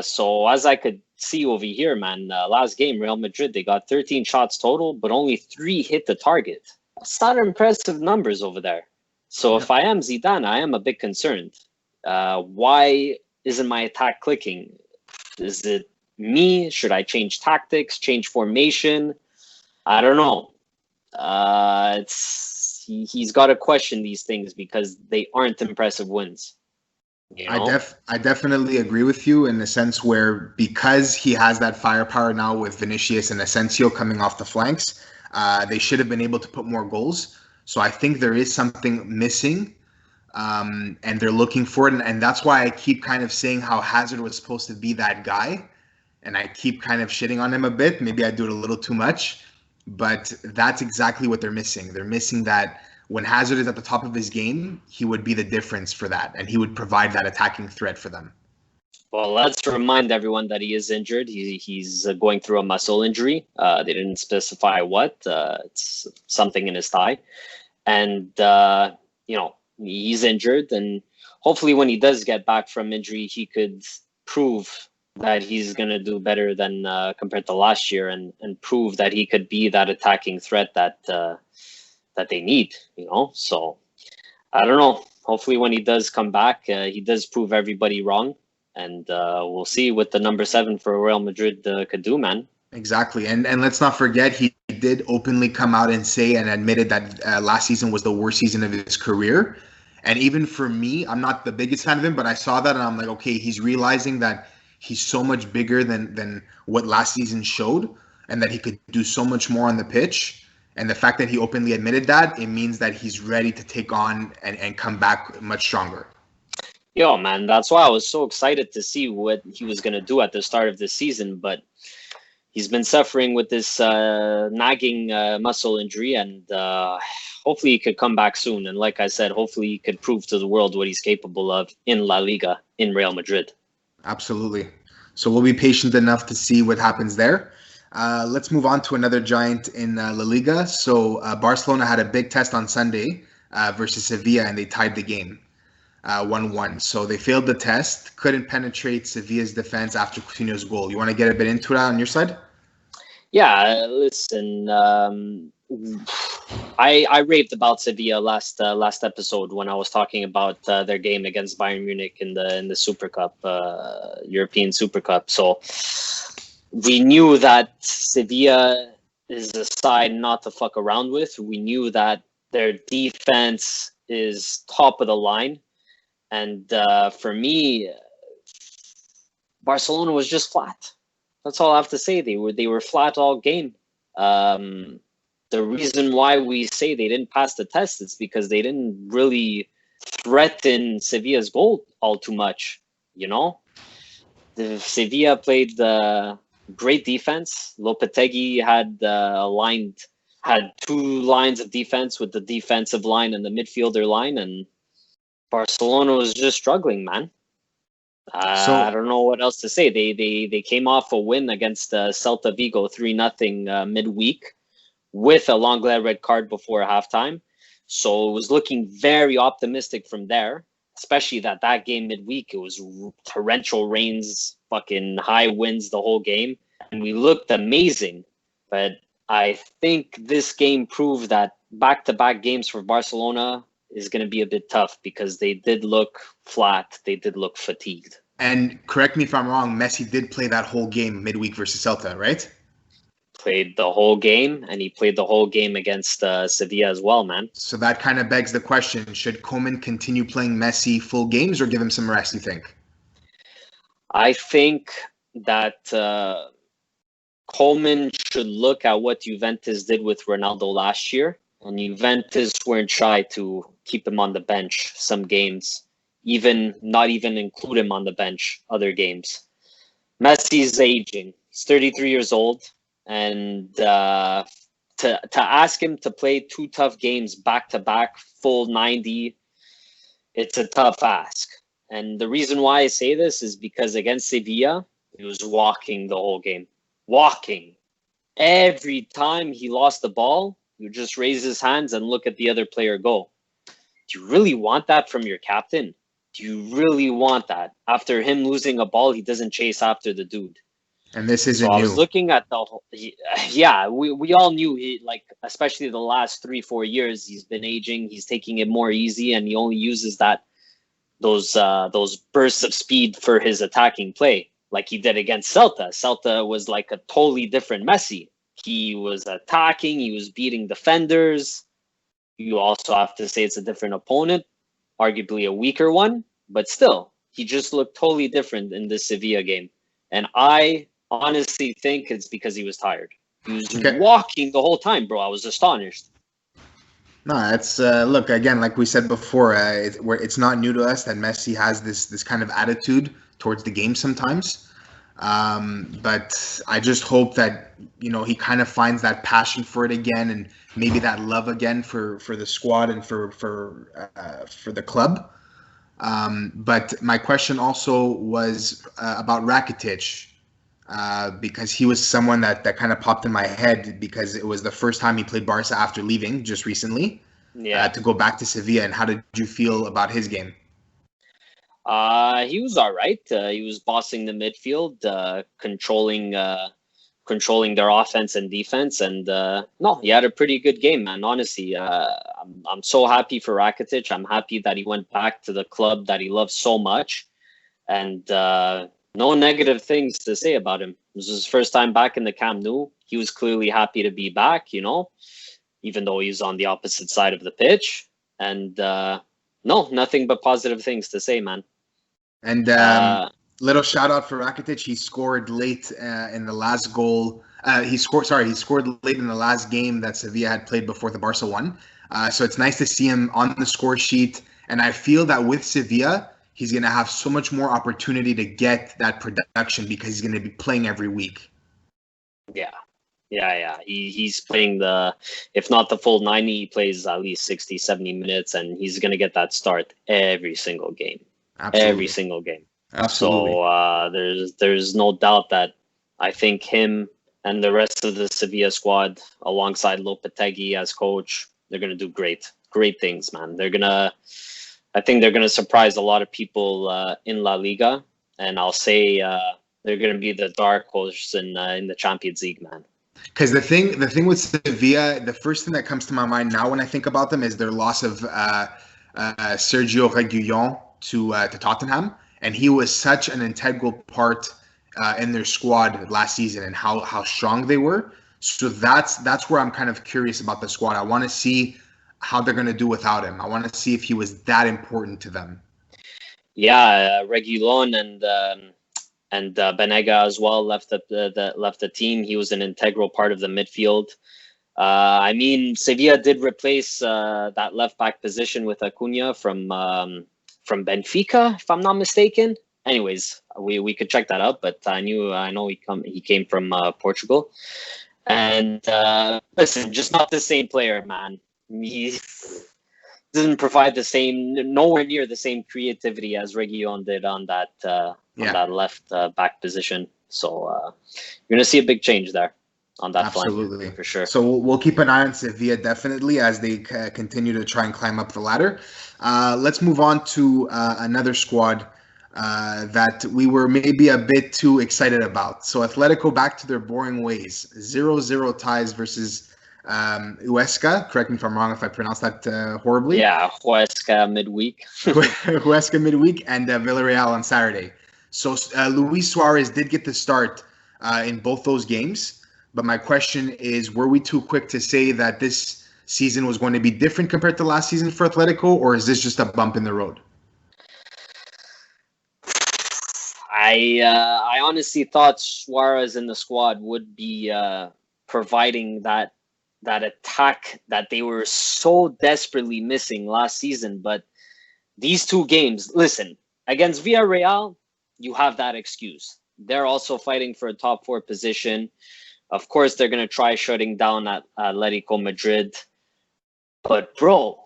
So as I could see over here, man, last game, Real Madrid, they got 13 shots total, but only 3 hit the target. That's not impressive numbers over there. So if I am Zidane, I am a bit concerned. Why isn't my attack clicking? Is it me? Should I change tactics, change formation? I don't know. He's got to question these things because they aren't impressive wins. You know? I definitely agree with you in the sense where, because he has that firepower now with Vinicius and Asensio coming off the flanks, they should have been able to put more goals. So I think there is something missing, and they're looking for it. And that's why I keep kind of saying how Hazard was supposed to be that guy. And I keep kind of shitting on him a bit. Maybe I do it a little too much. But that's exactly what they're missing. They're missing that when Hazard is at the top of his game, he would be the difference for that. And he would provide that attacking threat for them. Well, let's remind everyone that he is injured. He's going through a muscle injury. They didn't specify what. It's something in his thigh. And, he's injured. And hopefully when he does get back from injury, he could prove that he's going to do better than compared to last year and prove that he could be that attacking threat that they need, So I don't know. Hopefully when he does come back, he does prove everybody wrong. And we'll see what the number 7 for Real Madrid could do, man. Exactly. And let's not forget, he did openly come out and say and admitted that last season was the worst season of his career. And even for me, I'm not the biggest fan of him, but I saw that and I'm like, okay, he's realizing that he's so much bigger than what last season showed and that he could do so much more on the pitch. And the fact that he openly admitted that, it means that he's ready to take on and come back much stronger. Yo, man, that's why I was so excited to see what he was going to do at the start of the season. But he's been suffering with this nagging muscle injury, and hopefully he could come back soon. And like I said, hopefully he could prove to the world what he's capable of in La Liga, in Real Madrid. Absolutely. So we'll be patient enough to see what happens there. Let's move on to another giant in La Liga. So Barcelona had a big test on Sunday versus Sevilla, and they tied the game 1-1. So they failed the test, couldn't penetrate Sevilla's defense after Coutinho's goal. You want to get a bit into that on your side? Yeah, listen, I raved about Sevilla last episode when I was talking about their game against Bayern Munich in the Super Cup, European Super Cup. So we knew that Sevilla is a side not to fuck around with. We knew that their defense is top of the line. And for me, Barcelona was just flat. That's all I have to say. They were flat all game. The reason why we say they didn't pass the test is because they didn't really threaten Sevilla's goal all too much. The Sevilla played great defense. Lopetegui had 2 lines of defense with the defensive line and the midfielder line, and Barcelona was just struggling, man. I don't know what else to say. They came off a win against Celta Vigo 3-0 midweek with a Lenglet red card before halftime. So it was looking very optimistic from there, especially that game midweek, it was torrential rains, fucking high winds the whole game. And we looked amazing. But I think this game proved that back-to-back games for Barcelona is going to be a bit tough because they did look flat. They did look fatigued. And correct me if I'm wrong, Messi did play that whole game midweek versus Celta, right? Played the whole game, and he played the whole game against Sevilla as well, man. So that kind of begs the question, should Koeman continue playing Messi full games or give him some rest, you think? I think that Koeman should look at what Juventus did with Ronaldo last year. And Juventus weren't shy to keep him on the bench some games, not even include him on the bench other games. Messi's aging. He's 33 years old. and to ask him to play 2 tough games back to back, full 90, it's a tough ask. And the reason why I say this is because against Sevilla, he was walking the whole game. Walking. Every time he lost the ball, he would just raise his hands and look at the other player go. Do you really want that from your captain? Do you really want that? After him losing a ball, he doesn't chase after the dude. And this isn't So I new. was looking at the whole, yeah, we all knew he, like, especially the last 3-4 years, he's been aging. He's taking it more easy, and he only uses those bursts of speed for his attacking play, like he did against Celta. Celta was like a totally different Messi. He was attacking, he was beating defenders. You also have to say it's a different opponent, arguably a weaker one, but still, he just looked totally different in this Sevilla game. And I honestly think it's because he was tired. He was walking the whole time, bro. I was astonished. No, that's look, again, like we said before, it's not new to us that Messi has this kind of attitude towards the game sometimes. But I just hope that, he kind of finds that passion for it again, and maybe that love again for the squad and for the club. But my question also was about Rakitic, because he was someone that kind of popped in my head because it was the first time he played Barca after leaving just recently. Yeah. To go back to Sevilla. And how did you feel about his game? He was all right. He was bossing the midfield, controlling their offense and defense, and no, he had a pretty good game, man. Honestly, I'm so happy for Rakitic. I'm happy that he went back to the club that he loves so much, and no negative things to say about him. It was his first time back in the Camp Nou. He was clearly happy to be back, even though he's on the opposite side of the pitch. And no, nothing but positive things to say, man. And little shout out for Rakitic. He scored late in the last goal. He scored late in the last game that Sevilla had played before the Barca won. So it's nice to see him on the score sheet. And I feel that with Sevilla, he's going to have so much more opportunity to get that production because he's going to be playing every week. Yeah. He's playing if not the full 90, he plays at least 60, 70 minutes, and he's going to get that start every single game. Absolutely. Every single game. Absolutely. So there's no doubt that I think him and the rest of the Sevilla squad, alongside Lopetegui as coach, they're going to do great things, man. I think they're going to surprise a lot of people in La Liga, and I'll say they're going to be the dark horse in the Champions League, man. Because the thing with Sevilla, the first thing that comes to my mind now when I think about them is their loss of Sergio Reguilón to Tottenham, and he was such an integral part in their squad last season and how strong they were. So that's where I'm kind of curious about the squad. I want to see how they're going to do without him. I want to see if he was that important to them. Yeah, Reguilón and Banega as well left the team. He was an integral part of the midfield. I mean, Sevilla did replace that left back position with Acuna from Benfica, if I'm not mistaken. Anyways, we could check that out, but I know he came from Portugal. And listen, just not the same player, man. He doesn't provide nowhere near the same creativity as Reguilón did on that left back position. So you're going to see a big change there on that flank, for sure. So we'll keep an eye on Sevilla definitely as they continue to try and climb up the ladder. Let's move on to another squad that we were maybe a bit too excited about. So Atletico back to their boring ways. 0-0 ties versus Huesca. Correct me if I'm wrong if I pronounced that horribly. Yeah, Huesca midweek. Huesca midweek and Villarreal on Saturday. So Luis Suarez did get the start in both those games. But my question is, were we too quick to say that this season was going to be different compared to last season for Atletico, or is this just a bump in the road? I honestly thought Suarez in the squad would be providing that attack that they were so desperately missing last season. But these two games, listen, against Villarreal, you have that excuse. They're also fighting for a top 4 position. Of course, they're going to try shutting down at Atletico Madrid. But, bro,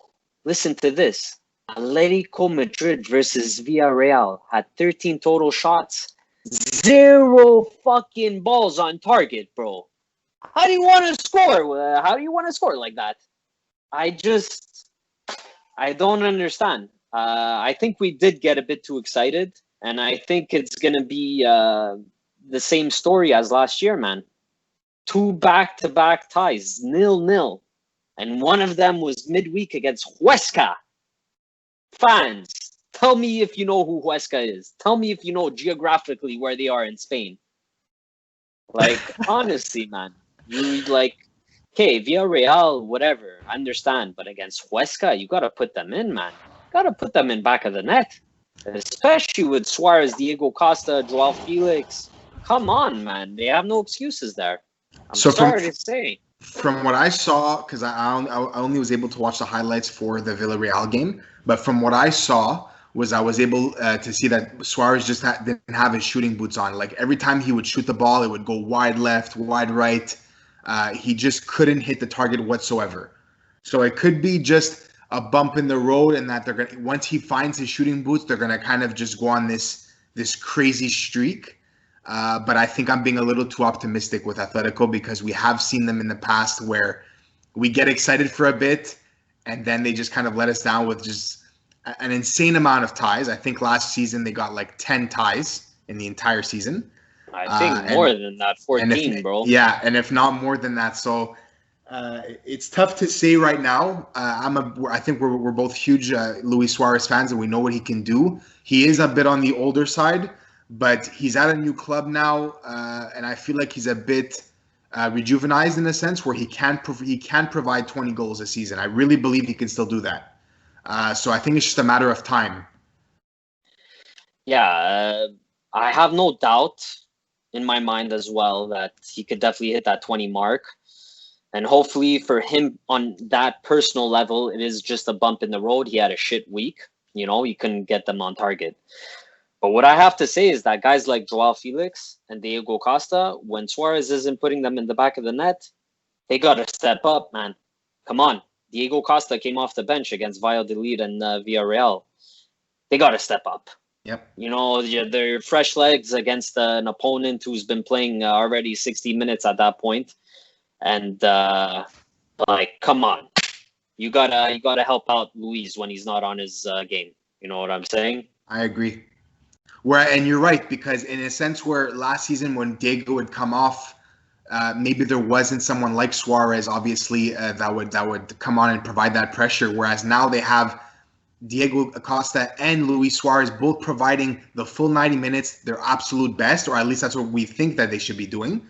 listen to this. Atletico Madrid versus Villarreal had 13 total shots. 0 fucking balls on target, bro. How do you want to score? How do you want to score like that? I don't understand. I think we did get a bit too excited, and I think it's going to be the same story as last year, man. 2 back-to-back ties, 0-0. And one of them was midweek against Huesca. Fans, tell me if you know who Huesca is. Tell me if you know geographically where they are in Spain. Like, honestly, man. You, like, okay, Villarreal, whatever, I understand. But against Huesca, you got to put them in, man. Got to put them in back of the net. Especially with Suarez, Diego Costa, Joao Felix. Come on, man. They have no excuses there. I'm sorry to say. From what I saw, because I only was able to watch the highlights for the Villarreal game, but from what I saw was I was able to see that Suarez just didn't have his shooting boots on. Like every time he would shoot the ball, it would go wide left, wide right. He just couldn't hit the target whatsoever. So it could be just a bump in the road, and that they're gonna, once he finds his shooting boots, they're gonna kind of just go on this crazy streak. But I think I'm being a little too optimistic with Atletico, because we have seen them in the past where we get excited for a bit and then they just kind of let us down with just an insane amount of ties. I think last season they got like 10 ties in the entire season. I think more than that, 14, bro. Yeah, and if not more than that. So it's tough to say right now. I think we're both huge Luis Suarez fans, and we know what he can do. He is a bit on the older side, but he's at a new club now, and I feel like he's a bit rejuvenized in a sense where he can provide 20 goals a season. I really believe he can still do that. So I think it's just a matter of time. Yeah, I have no doubt in my mind as well that he could definitely hit that 20 mark. And hopefully for him on that personal level, it is just a bump in the road. He had a shit week. You know, he couldn't get them on target. But what I have to say is that guys like Joao Felix and Diego Costa, when Suarez isn't putting them in the back of the net, they got to step up, man. Come on. Diego Costa came off the bench against Valladolid and Villarreal. They got to step up. Yep. You know, they're fresh legs against an opponent who's been playing already 60 minutes at that point. And, like, come on. You gotta help out Luis when he's not on his game. You know what I'm saying? I agree. And you're right, because in a sense where last season when Diego would come off, maybe there wasn't someone like Suarez, obviously, that would come on and provide that pressure. Whereas now they have Diego Acosta and Luis Suarez both providing the full 90 minutes, their absolute best, or at least that's what we think that they should be doing.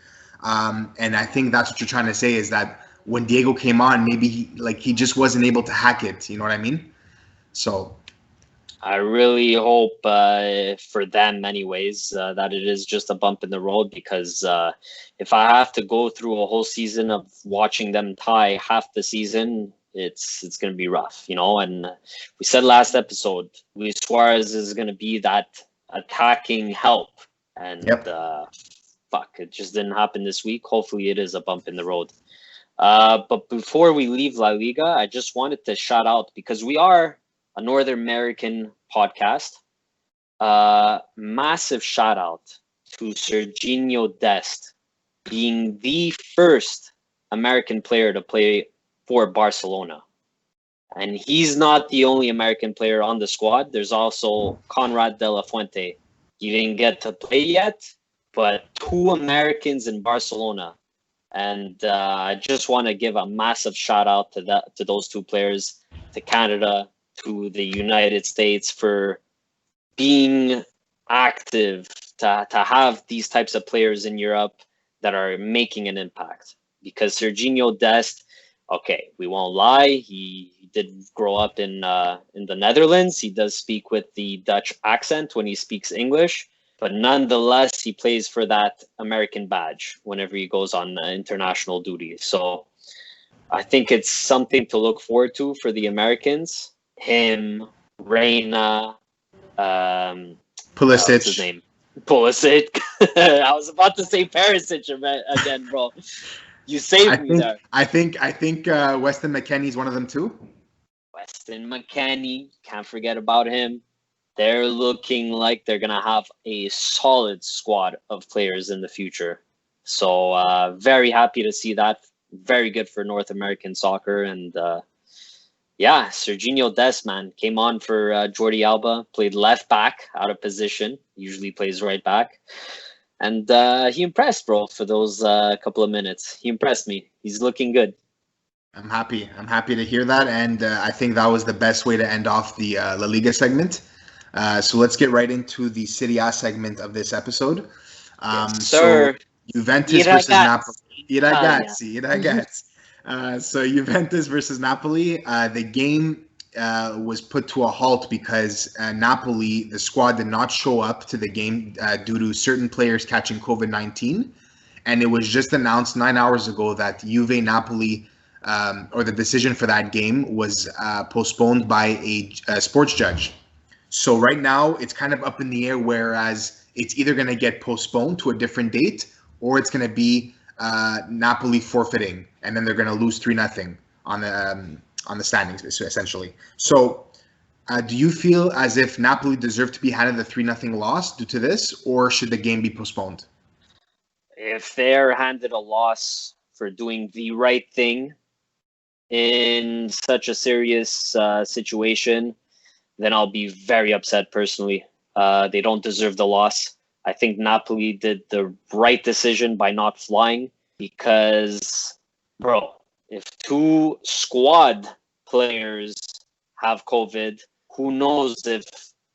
And I think that's what you're trying to say, is that when Diego came on, maybe he just wasn't able to hack it. You know what I mean? So I really hope for them anyways that it is just a bump in the road, because if I have to go through a whole season of watching them tie half the season, it's going to be rough, you know. And we said last episode, Luis Suarez is going to be that attacking help. And fuck, it just didn't happen this week. Hopefully it is a bump in the road. But before we leave La Liga, I just wanted to shout out, because we are a North American podcast. Massive shout out to Serginho Dest being the first American player to play for Barcelona. And he's not the only American player on the squad. There's also Conrad De La Fuente. He didn't get to play yet, but 2 Americans in Barcelona. And I just want to give a massive shout out to those 2 players, to Canada, to the United States, for being active, to have these types of players in Europe that are making an impact. Because Serginho Dest, okay, we won't lie, he did grow up in the Netherlands. He does speak with the Dutch accent when he speaks English, but nonetheless, he plays for that American badge whenever he goes on international duty. So I think it's something to look forward to for the Americans. Him, Reina, Pulisic. what's his name? Pulisic. I was about to say Perisic again, bro. You saved me there. I think Weston McKennie is one of them too. Weston McKennie, can't forget about him. They're looking like they're going to have a solid squad of players in the future. So very happy to see that. Very good for North American soccer. And yeah, Serginho Dest, man, came on for Jordi Alba, played left back out of position, usually plays right back. And he impressed, bro, for those couple of minutes. He impressed me. He's looking good. I'm happy. I'm happy to hear that. And I think that was the best way to end off the La Liga segment. So let's get right into the Serie A segment of this episode. Yes, sir. So Juventus versus Napoli. So Juventus versus Napoli. The game was put to a halt because Napoli, the squad, did not show up to the game due to certain players catching COVID-19. And it was just announced 9 hours ago that Juve Napoli, or the decision for that game, was postponed by a sports judge. So right now it's kind of up in the air, whereas it's either going to get postponed to a different date or it's going to be Napoli forfeiting, and then they're going to lose 3-0 on the standings, essentially. So do you feel as if Napoli deserve to be handed the 3-0 loss due to this, or should the game be postponed? If they're handed a loss for doing the right thing in such a serious situation, then I'll be very upset personally. They don't deserve the loss. I think Napoli did the right decision by not flying because, bro, if 2 squad players have COVID, who knows if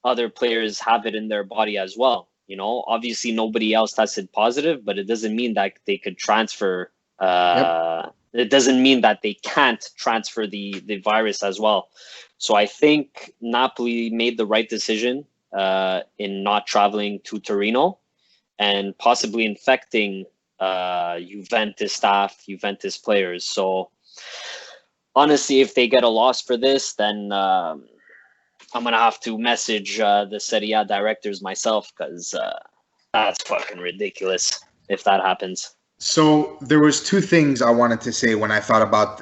other players have it in their body as well? You know, obviously nobody else tested positive, but it doesn't mean that they could transfer. It doesn't mean that they can't transfer the virus as well. So I think Napoli made the right decision in not traveling to Torino and possibly infecting Juventus staff, Juventus players. So honestly, if they get a loss for this, then I'm going to have to message the Serie A directors myself, because that's fucking ridiculous if that happens. So there was 2 things I wanted to say when I thought about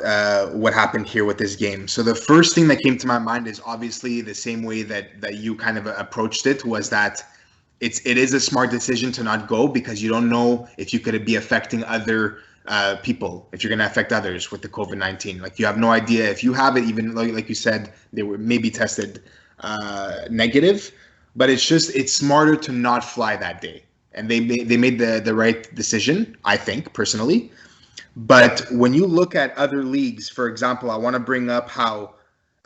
what happened here with this game. So the first thing that came to my mind is obviously the same way that you kind of approached it, was that it is a smart decision to not go, because you don't know if you could be affecting other people, if you're going to affect others with the COVID-19. Like, you have no idea if you have it, even like you said, they were maybe tested negative, but it's smarter to not fly that day. And they made the right decision, I think, personally. But when you look at other leagues, for example, I want to bring up how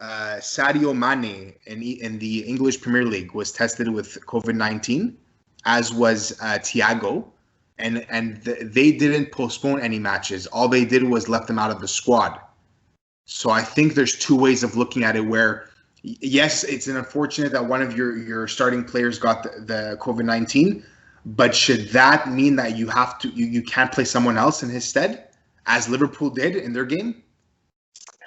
Sadio Mane in the English Premier League was tested with COVID-19, as was Thiago, and they didn't postpone any matches. All they did was left them out of the squad. So I think there's 2 ways of looking at it, where yes, it's unfortunate that one of your starting players got the COVID-19, but should that mean that you can't play someone else in his stead, as Liverpool did in their game?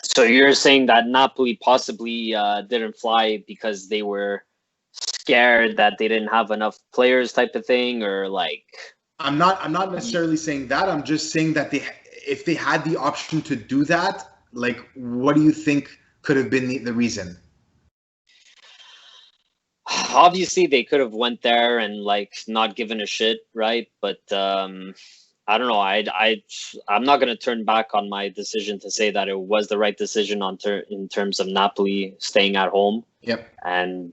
So you're saying that Napoli possibly didn't fly because they were scared that they didn't have enough players, type of thing, or like? I'm not necessarily saying that. I'm just saying that if they had the option to do that, like, what do you think could have been the reason? Obviously, they could have went there and like not given a shit, right? But I don't know. I'm not going to turn back on my decision to say that it was the right decision in terms of Napoli staying at home. Yep. And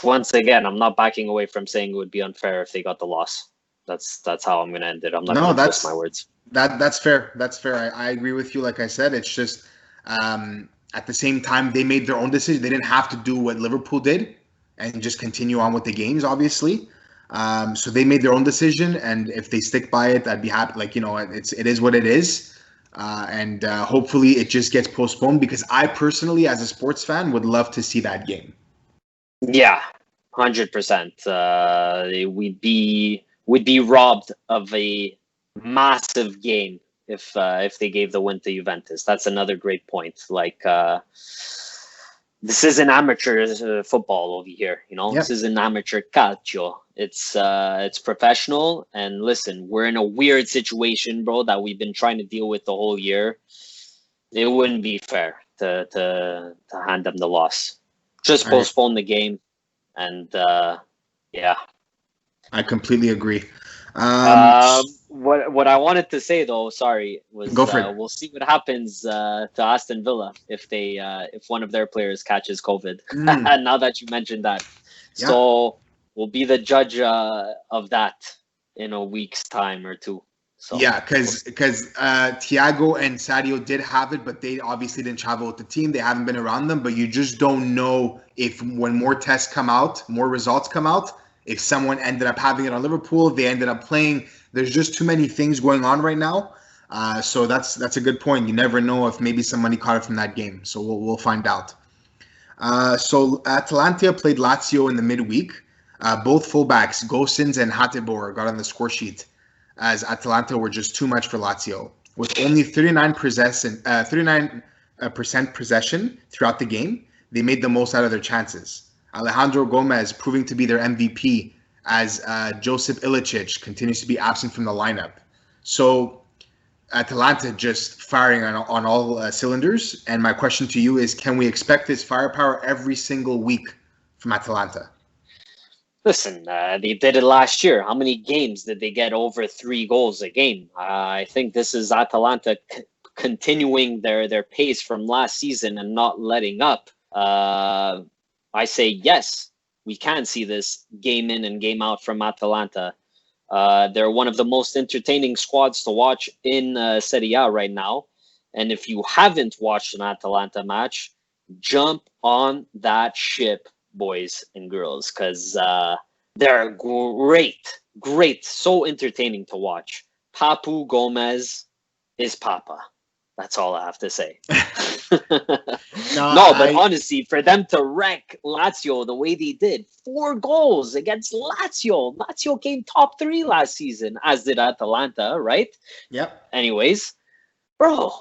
once again, I'm not backing away from saying it would be unfair if they got the loss. That's how I'm going to end it. I'm not going to twist my words. That's fair. That's fair. I agree with you. Like I said, it's just at the same time, they made their own decision. They didn't have to do what Liverpool did and just continue on with the games, obviously. So they made their own decision, and if they stick by it, I'd be happy. Like, you know, it is what it is, and hopefully it just gets postponed, because I personally, as a sports fan, would love to see that game. Yeah, 100%. We'd be robbed of a massive game if they gave the win to Juventus. That's another great point. Like, this isn't amateur football over here, Yep. This isn't amateur calcio. It's professional. And listen, we're in a weird situation, bro, that we've been trying to deal with the whole year. It wouldn't be fair to hand them the loss. Just postpone the game, and yeah. I completely agree. What I wanted to say though, sorry, was Go for it. we'll see what happens to Aston Villa if one of their players catches COVID. Now that you mentioned that, Yeah. so we'll be the judge of that in a week's time or two. So Yeah, because Thiago and Sadio did have it, but they obviously didn't travel with the team. They haven't been around them, but you just don't know if when more tests come out, more results come out, if someone ended up having it on Liverpool, they ended up playing. There's just too many things going on right now. So that's a good point. You never know if maybe somebody caught it from that game. So we'll find out. So Atalanta played Lazio in the midweek. Both fullbacks, Gosens and Hateboer, got on the score sheet, as Atalanta were just too much for Lazio. With only 39% possession throughout the game, they made the most out of their chances. Alejandro Gomez proving to be their MVP, as Josip Ilicic continues to be absent from the lineup. So Atalanta just firing on all cylinders. And my question to you is, can we expect this firepower every single week from Atalanta? Listen, they did it last year. How many games did they get over 3 goals a game? I think this is Atalanta continuing their pace from last season and not letting up. I say yes, we can see this game in and game out from Atalanta. They're one of the most entertaining squads to watch in Serie A right now. And if you haven't watched an Atalanta match, jump on that ship, boys and girls, because they're great, so entertaining to watch. Papu Gomez is Papa. That's all I have to say. But honestly, for them to wreck Lazio the way they did, 4 goals against Lazio. Lazio came top 3 last season, as did Atalanta, right? Yep. Anyways, bro,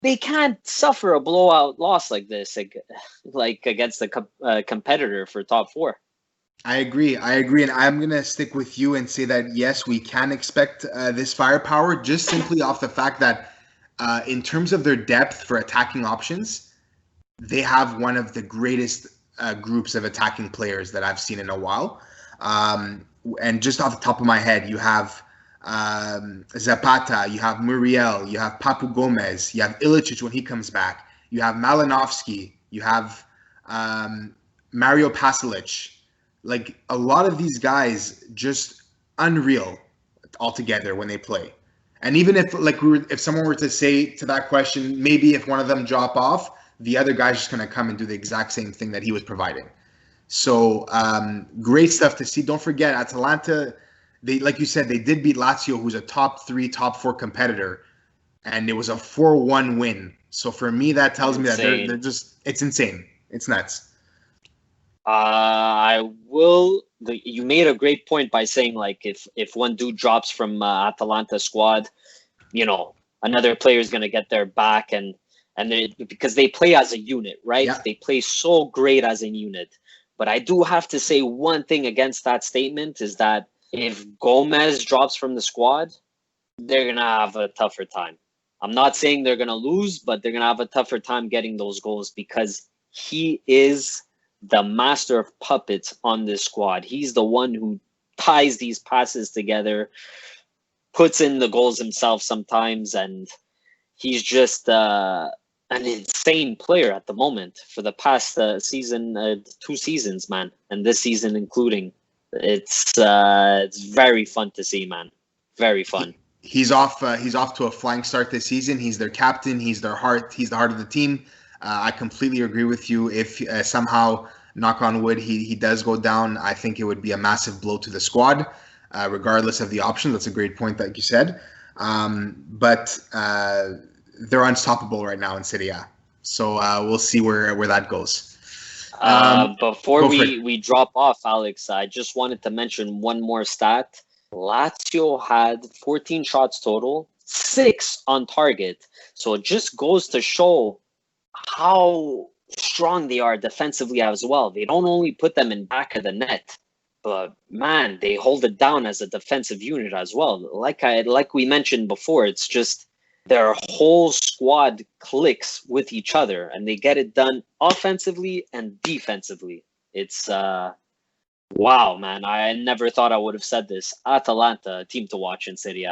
they can't suffer a blowout loss like this, like against a competitor for top 4. I agree, and I'm gonna stick with you and say that yes, we can expect this firepower, just simply off the fact that in terms of their depth for attacking options, they have one of the greatest groups of attacking players that I've seen in a while. And just off the top of my head, you have Zapata, you have Muriel, you have Papu Gomez, you have Ilicic when he comes back, you have Malinovsky, you have Mario Pasalic. Like, a lot of these guys, just unreal altogether when they play. And even if someone were to say to that question, maybe if one of them drop off, the other guy's just going to come and do the exact same thing that he was providing. So great stuff to see. Don't forget, Atalanta, they, like you said, they did beat Lazio, who's a top 3, top 4 competitor, and it was a 4-1 win. So for me, that tells me that they're just, it's insane. It's nuts. You made a great point by saying, like, if one dude drops from Atalanta squad, another player is going to get their back, and because they play as a unit, right? Yeah. They play so great as a unit. But I do have to say one thing against that statement is that if Gomez drops from the squad, they're going to have a tougher time. I'm not saying they're going to lose, but they're going to have a tougher time getting those goals because he is the master of puppets on this squad. He's the one who ties these passes together, puts in the goals himself sometimes, and he's just an insane player at the moment for the past 2 seasons, man, and this season including. It's very fun to see, man. Very fun. He's off to a flying start this season. He's their captain. He's their heart. He's the heart of the team. I completely agree with you. If somehow, knock on wood, he does go down, I think it would be a massive blow to the squad, regardless of the option. That's a great point that you said. But they're unstoppable right now in Serie A. So we'll see where that goes. Before we drop off, Alex, I just wanted to mention one more stat. Lazio had 14 shots total, 6 on target. So it just goes to show how strong they are defensively as well. They don't only put them in back of the net, but man, they hold it down as a defensive unit as well. Like we mentioned before, it's just their whole squad clicks with each other, and they get it done offensively and defensively. It's wow, man. I never thought I would have said this. Atalanta, a team to watch in Serie.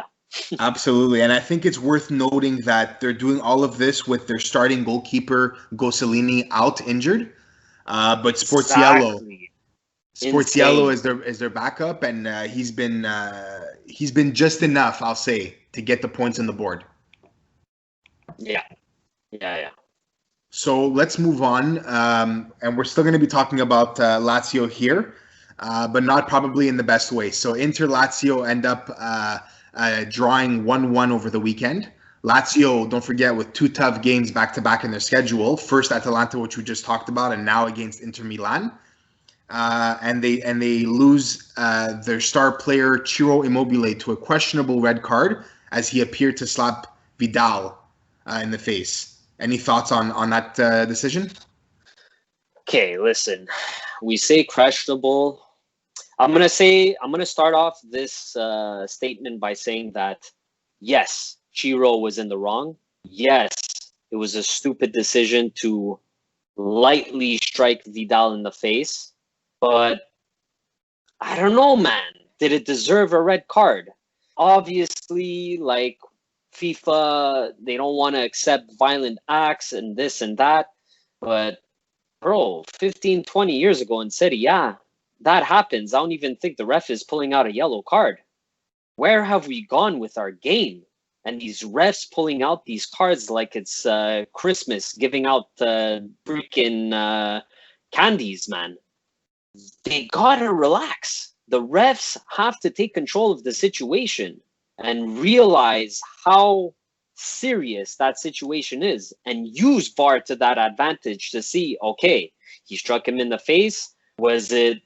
Absolutely. And I think it's worth noting that they're doing all of this with their starting goalkeeper, Gosellini, out injured. But Sportiello is their backup, and he's been just enough, I'll say, to get the points on the board. Yeah. So let's move on. And we're still going to be talking about Lazio here, but not probably in the best way. So Inter Lazio end up drawing 1-1 over the weekend. Lazio, don't forget, with 2 tough games back-to-back in their schedule. First Atalanta, which we just talked about, and now against Inter Milan. And they lose their star player Ciro Immobile to a questionable red card as he appeared to slap Vidal in the face. Any thoughts on that decision? Okay, listen. We say questionable. I'm gonna start off this statement by saying that yes, Ciro was in the wrong. Yes, it was a stupid decision to lightly strike Vidal in the face. But I don't know, man. Did it deserve a red card? Obviously, like FIFA, they don't want to accept violent acts and this and that. But, bro, 15, 20 years ago in Serie, that happens. I don't even think the ref is pulling out a yellow card. Where have we gone with our game? And these refs pulling out these cards like it's Christmas, giving out freaking candies, man. They gotta relax. The refs have to take control of the situation and realize how serious that situation is and use VAR to that advantage to see, okay, he struck him in the face. Was it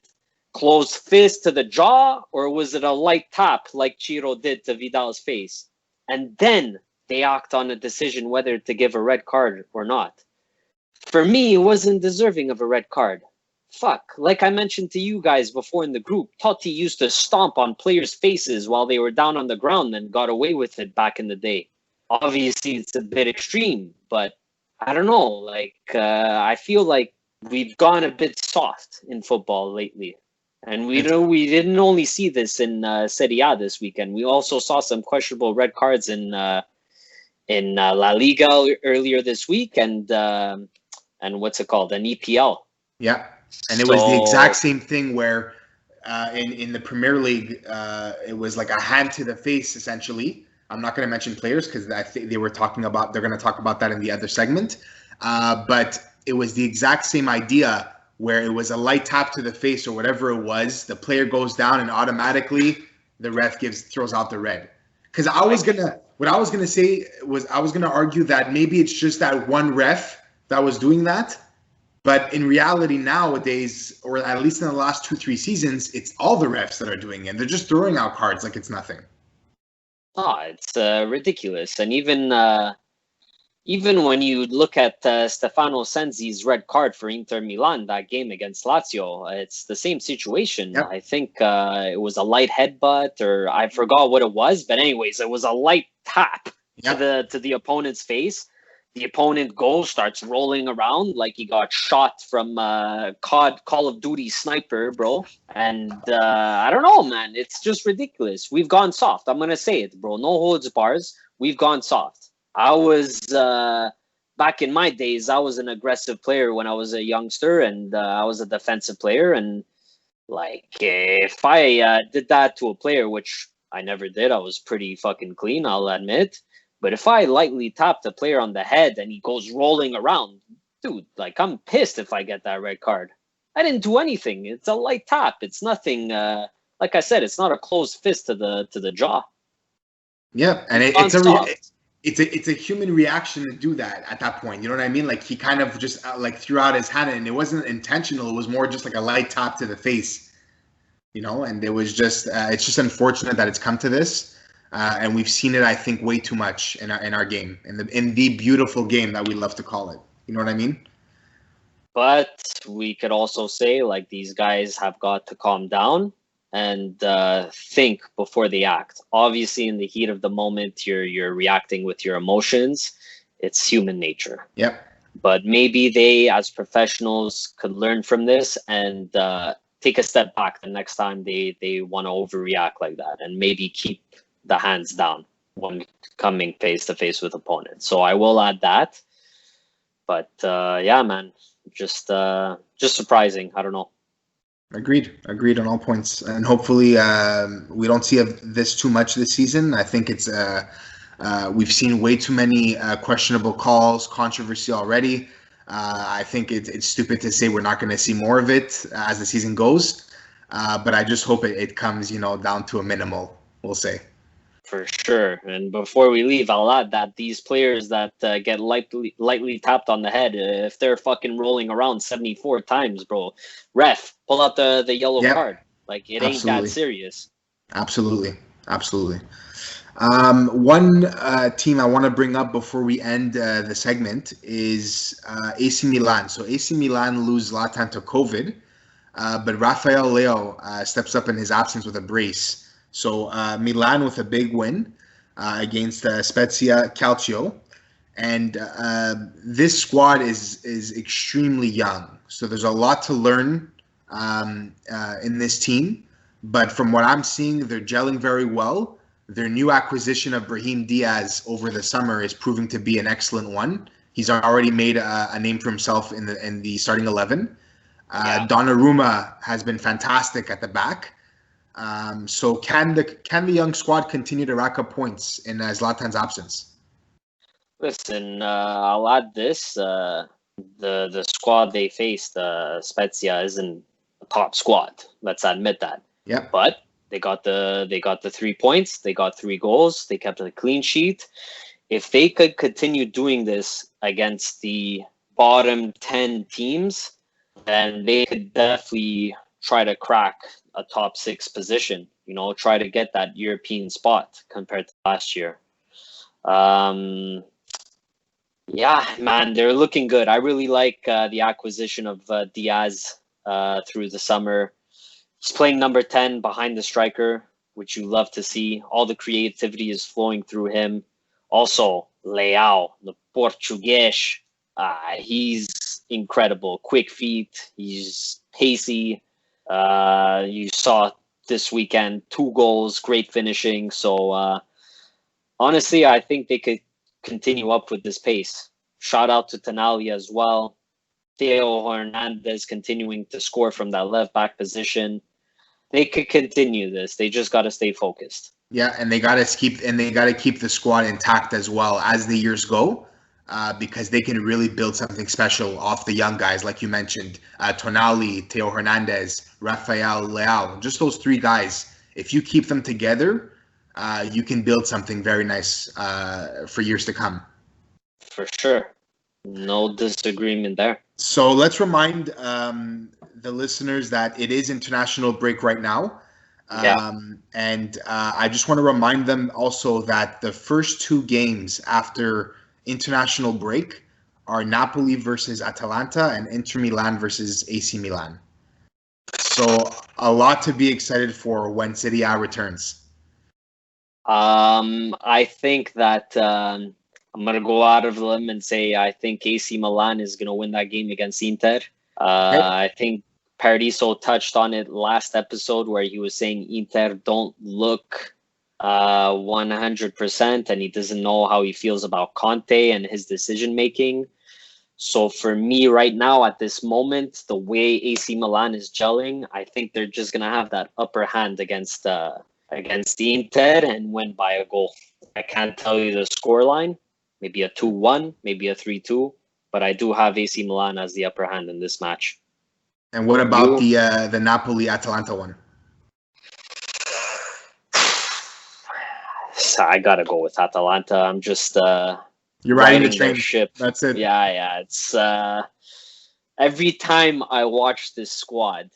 closed fist to the jaw, or was it a light tap like Ciro did to Vidal's face? And then they act on a decision whether to give a red card or not. For me, it wasn't deserving of a red card. Fuck, like I mentioned to you guys before in the group, Totti used to stomp on players' faces while they were down on the ground and got away with it back in the day. Obviously, it's a bit extreme, but I don't know. Like, I feel like we've gone a bit soft in football lately. And we didn't only see this in Serie A this weekend. We also saw some questionable red cards in La Liga earlier this week, and what's it called, an EPL. Yeah, and it was the exact same thing where in the Premier League, it was like a hand to the face essentially. I'm not going to mention players because I think they're going to talk about that in the other segment. But it was the exact same idea, where it was a light tap to the face or whatever it was. The player goes down and automatically the ref throws out the red. Because I was gonna argue that maybe it's just that one ref that was doing that, but in reality nowadays, or at least in the last 2-3 seasons, it's all the refs that are doing it. They're just throwing out cards like it's nothing. Oh, it's ridiculous. And even when you look at Stefano Sensi's red card for Inter Milan, that game against Lazio, it's the same situation. Yep. I think it was a light headbutt, or I forgot what it was. But anyways, it was a light tap to the opponent's face. The opponent goes, starts rolling around like he got shot from Call of Duty sniper, bro. And I don't know, man. It's just ridiculous. We've gone soft. I'm going to say it, bro. No holds bars. We've gone soft. I was, back in my days, I was an aggressive player when I was a youngster, and I was a defensive player. And, like, if I did that to a player, which I never did, I was pretty fucking clean, I'll admit. But if I lightly tap the player on the head and he goes rolling around, dude, like, I'm pissed if I get that red card. I didn't do anything. It's a light tap. It's nothing, like I said, it's not a closed fist to the jaw. Yeah, and it's a human reaction to do that at that point. You know what I mean? Like, he kind of just like threw out his hand, and it wasn't intentional. It was more just like a light tap to the face, you know. And it was just it's just unfortunate that it's come to this, and we've seen it, I think, way too much in our game, in the beautiful game that we love to call it. You know what I mean? But we could also say, like, these guys have got to calm down and think before they act. Obviously, in the heat of the moment, you're reacting with your emotions. It's human nature. Yep. But maybe they, as professionals, could learn from this and take a step back the next time they want to overreact like that, and maybe keep the hands down when coming face to face with opponents. So I will add that. But yeah, man, just surprising. I don't know. Agreed on all points, and hopefully we don't see this too much this season. I think it's we've seen way too many questionable calls, controversy already. I think it's stupid to say we're not going to see more of it as the season goes, but I just hope it comes, down to a minimal, we'll say. For sure. And before we leave, I'll add that these players that get lightly tapped on the head, if they're fucking rolling around 74 times, bro, ref, pull out the yellow card. Like, it ain't that serious. Absolutely. One team I want to bring up before we end the segment is AC Milan. So AC Milan lose Zlatan to COVID, but Rafael Leao steps up in his absence with a brace. So Milan with a big win against Spezia Calcio, and this squad is extremely young. So there's a lot to learn in this team. But from what I'm seeing, they're gelling very well. Their new acquisition of Brahim Diaz over the summer is proving to be an excellent one. He's already made a name for himself in the starting 11. Donnarumma has been fantastic at the back. So can the young squad continue to rack up points in Zlatan's absence? Listen, I'll add this: the squad they faced, Spezia, isn't a top squad. Let's admit that. Yeah. But they got the 3 points. They got 3 goals. They kept a clean sheet. If they could continue doing this against the bottom 10 teams, then they could definitely try to crack a top 6 position, try to get that European spot compared to last year. Yeah, man, they're looking good. I really like the acquisition of Diaz through the summer. He's playing number 10 behind the striker, which you love to see. All the creativity is flowing through him. Also, Leao, the Portuguese, he's incredible. Quick feet, he's pacey. You saw this weekend 2 goals, great finishing. So honestly, I think they could continue up with this pace. Shout out to Tonali as well. Theo Hernandez continuing to score from that left back position. They could continue this. They just got to stay focused. Yeah, and they got to keep the squad intact as well as the years go. Because they can really build something special off the young guys, like you mentioned, Tonali, Theo Hernandez, Rafael Leao, just those 3 guys. If you keep them together, you can build something very nice for years to come. For sure. No disagreement there. So let's remind the listeners that it is international break right now. And I just want to remind them also that the first 2 games after international break are Napoli versus Atalanta and Inter Milan versus AC Milan. So a lot to be excited for when Serie A returns. I think that I'm going to go out of the limb and say I think AC Milan is going to win that game against Inter. I think Paradiso touched on it last episode where he was saying Inter don't look 100%, and he doesn't know how he feels about Conte and his decision making. So for me right now at this moment, the way AC Milan is gelling, I think they're just gonna have that upper hand against Inter and win by a goal. I can't tell you the scoreline, maybe a 2-1, maybe a 3-2, but I do have AC Milan as the upper hand in this match. And what about the Napoli Atalanta one? I gotta go with Atalanta. I'm just you're riding the train. train. Ship. That's it. Yeah. It's every time I watch this squad,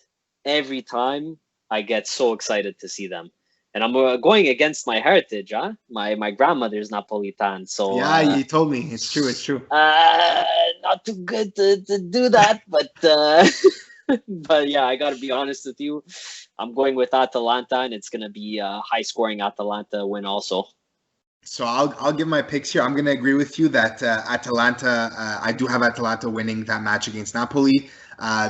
every time I get so excited to see them, and I'm going against my heritage. My grandmother's Napolitan, so yeah, you told me it's true. not too good to do that, but but yeah, I got to be honest with you. I'm going with Atalanta, and it's going to be a high-scoring Atalanta win also. So I'll give my picks here. I'm going to agree with you that Atalanta. I do have Atalanta winning that match against Napoli.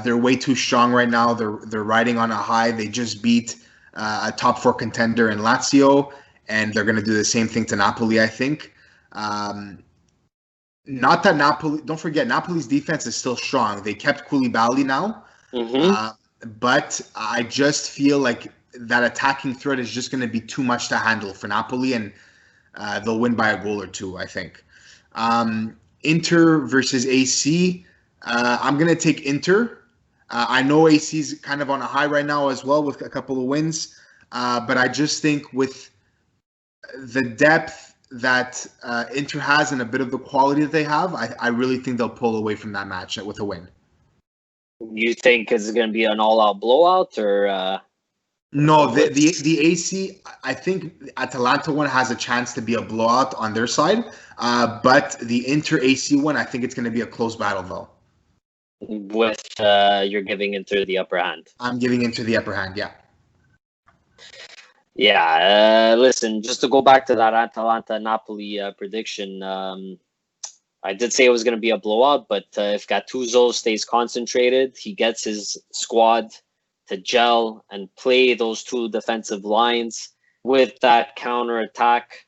They're way too strong right now. They're riding on a high. They just beat a top 4 contender in Lazio, and they're going to do the same thing to Napoli, I think. Not that Napoli. Don't forget, Napoli's defense is still strong. They kept Koulibaly now, but I just feel like that attacking threat is just going to be too much to handle for Napoli, and they'll win by a goal or two, I think. Inter versus AC. I'm going to take Inter. I know AC's kind of on a high right now as well with a couple of wins, but I just think with the depth that Inter has and a bit of the quality that they have, I really think they'll pull away from that match with a win. You think it's going to be an all-out blowout, or? No, the AC, I think Atalanta one has a chance to be a blowout on their side, but the Inter AC one, I think it's going to be a close battle though. With you're giving Inter the upper hand. I'm giving Inter the upper hand, yeah. Yeah, listen, just to go back to that Atalanta-Napoli prediction, I did say it was going to be a blowout, but if Gattuso stays concentrated, he gets his squad to gel and play those two defensive lines with that counter-attack,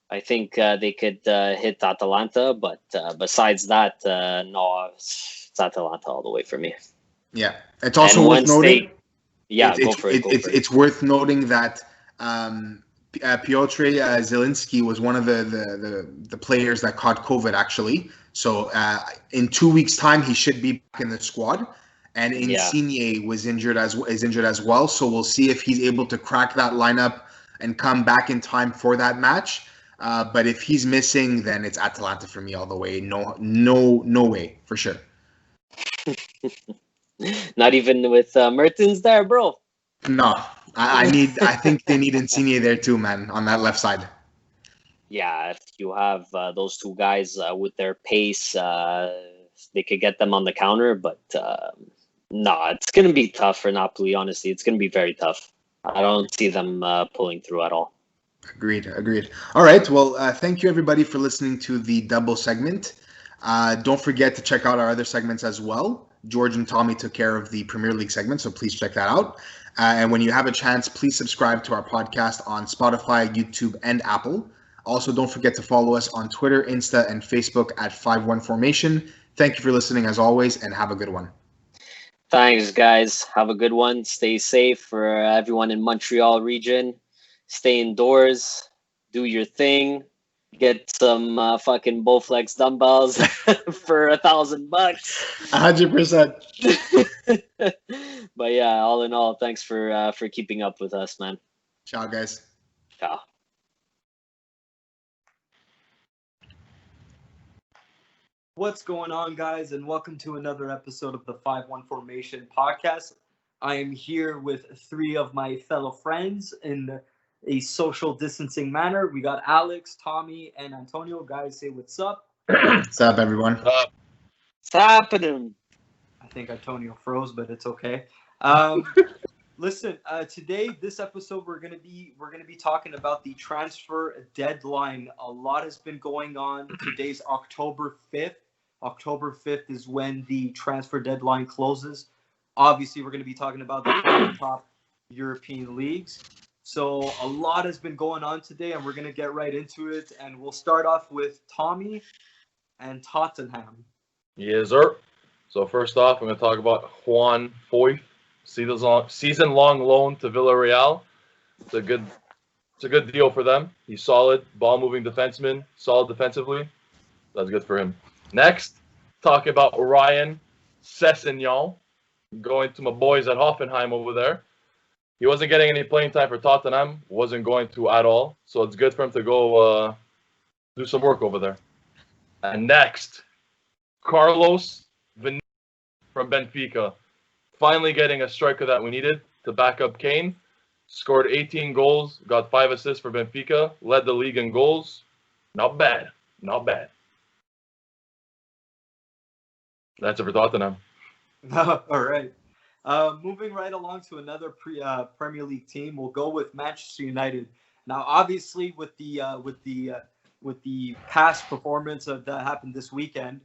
I think they could hit Atalanta. But besides that, no, it's Atalanta all the way for me. Yeah, it's also worth noting. Go for it. It's worth noting that Piotr Zielinski was one of the players that caught COVID, actually. So in 2 weeks' time, he should be back in the squad. And Insigne is injured as well. So we'll see if he's able to crack that lineup and come back in time for that match. But if he's missing, then it's Atalanta for me all the way. No way, for sure. Not even with Mertens there, bro. No, I think they need Insigne there too, man, on that left side. Yeah, if you have those two guys with their pace, they could get them on the counter. But no, it's going to be tough for Napoli, honestly. It's going to be very tough. I don't see them pulling through at all. Agreed. All right, well, thank you, everybody, for listening to the double segment. Don't forget to check out our other segments as well. George and Tommy took care of the Premier League segment, so please check that out. And when you have a chance, please subscribe to our podcast on Spotify, YouTube, and Apple. Also, don't forget to follow us on Twitter, Insta, and Facebook at 51 Formation. Thank you for listening as always, and have a good one. Thanks, guys. Have a good one. Stay safe for everyone in Montreal region. Stay indoors. Do your thing. Get some fucking Bowflex dumbbells for $1,000. 100%. But yeah, all in all, thanks for keeping up with us, man. Ciao, guys. Ciao. What's going on, guys, and welcome to another episode of the 5-1 Formation podcast. I am here with 3 of my fellow friends in a social distancing manner. We got Alex, Tommy, and Antonio. Guys, say what's up. What's up, everyone? What's happening? I think Antonio froze, but it's okay. Listen, today, this episode, we're gonna be talking about the transfer deadline. A lot has been going on. Today's October 5th. October 5th is when the transfer deadline closes. Obviously, we're going to be talking about the top European leagues. So a lot has been going on today, and we're going to get right into it. And we'll start off with Tommy and Tottenham. Yes, sir. So first off, I'm going to talk about Juan Foyth, season-long loan to Villarreal. It's a good deal for them. He's solid, ball-moving defenseman, solid defensively. That's good for him. Next, talking about Ryan Sessegnon, going to my boys at Hoffenheim over there. He wasn't getting any playing time for Tottenham, wasn't going to at all. So it's good for him to go do some work over there. And next, Carlos Vinicius from Benfica. Finally getting a striker that we needed to back up Kane. Scored 18 goals, got 5 assists for Benfica, led the league in goals. Not bad. That's it for Tottenham. All right. Moving right along to another Premier League team, we'll go with Manchester United. Now, obviously, with the past performance that happened this weekend,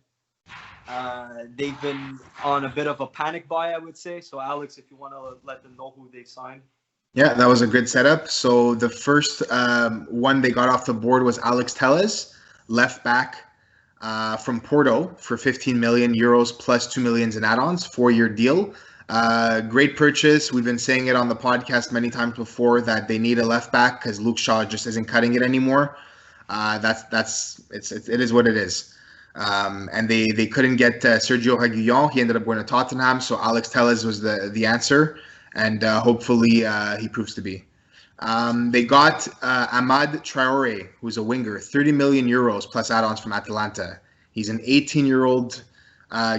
they've been on a bit of a panic buy, I would say. So, Alex, if you want to let them know who they signed. Yeah, that was a good setup. So the first one they got off the board was Alex Telles, left back from Porto for 15 million euros plus 2 million in add-ons, 4-year deal. Great purchase. We've been saying it on the podcast many times before that they need a left back because Luke Shaw just isn't cutting it anymore. It is what it is. And they couldn't get Sergio Reguilon. He ended up going to Tottenham. So Alex Telles was the answer, and hopefully he proves to be. They got Amad Traore, who's a winger, 30 million euros plus add-ons from Atalanta. He's an 18-year-old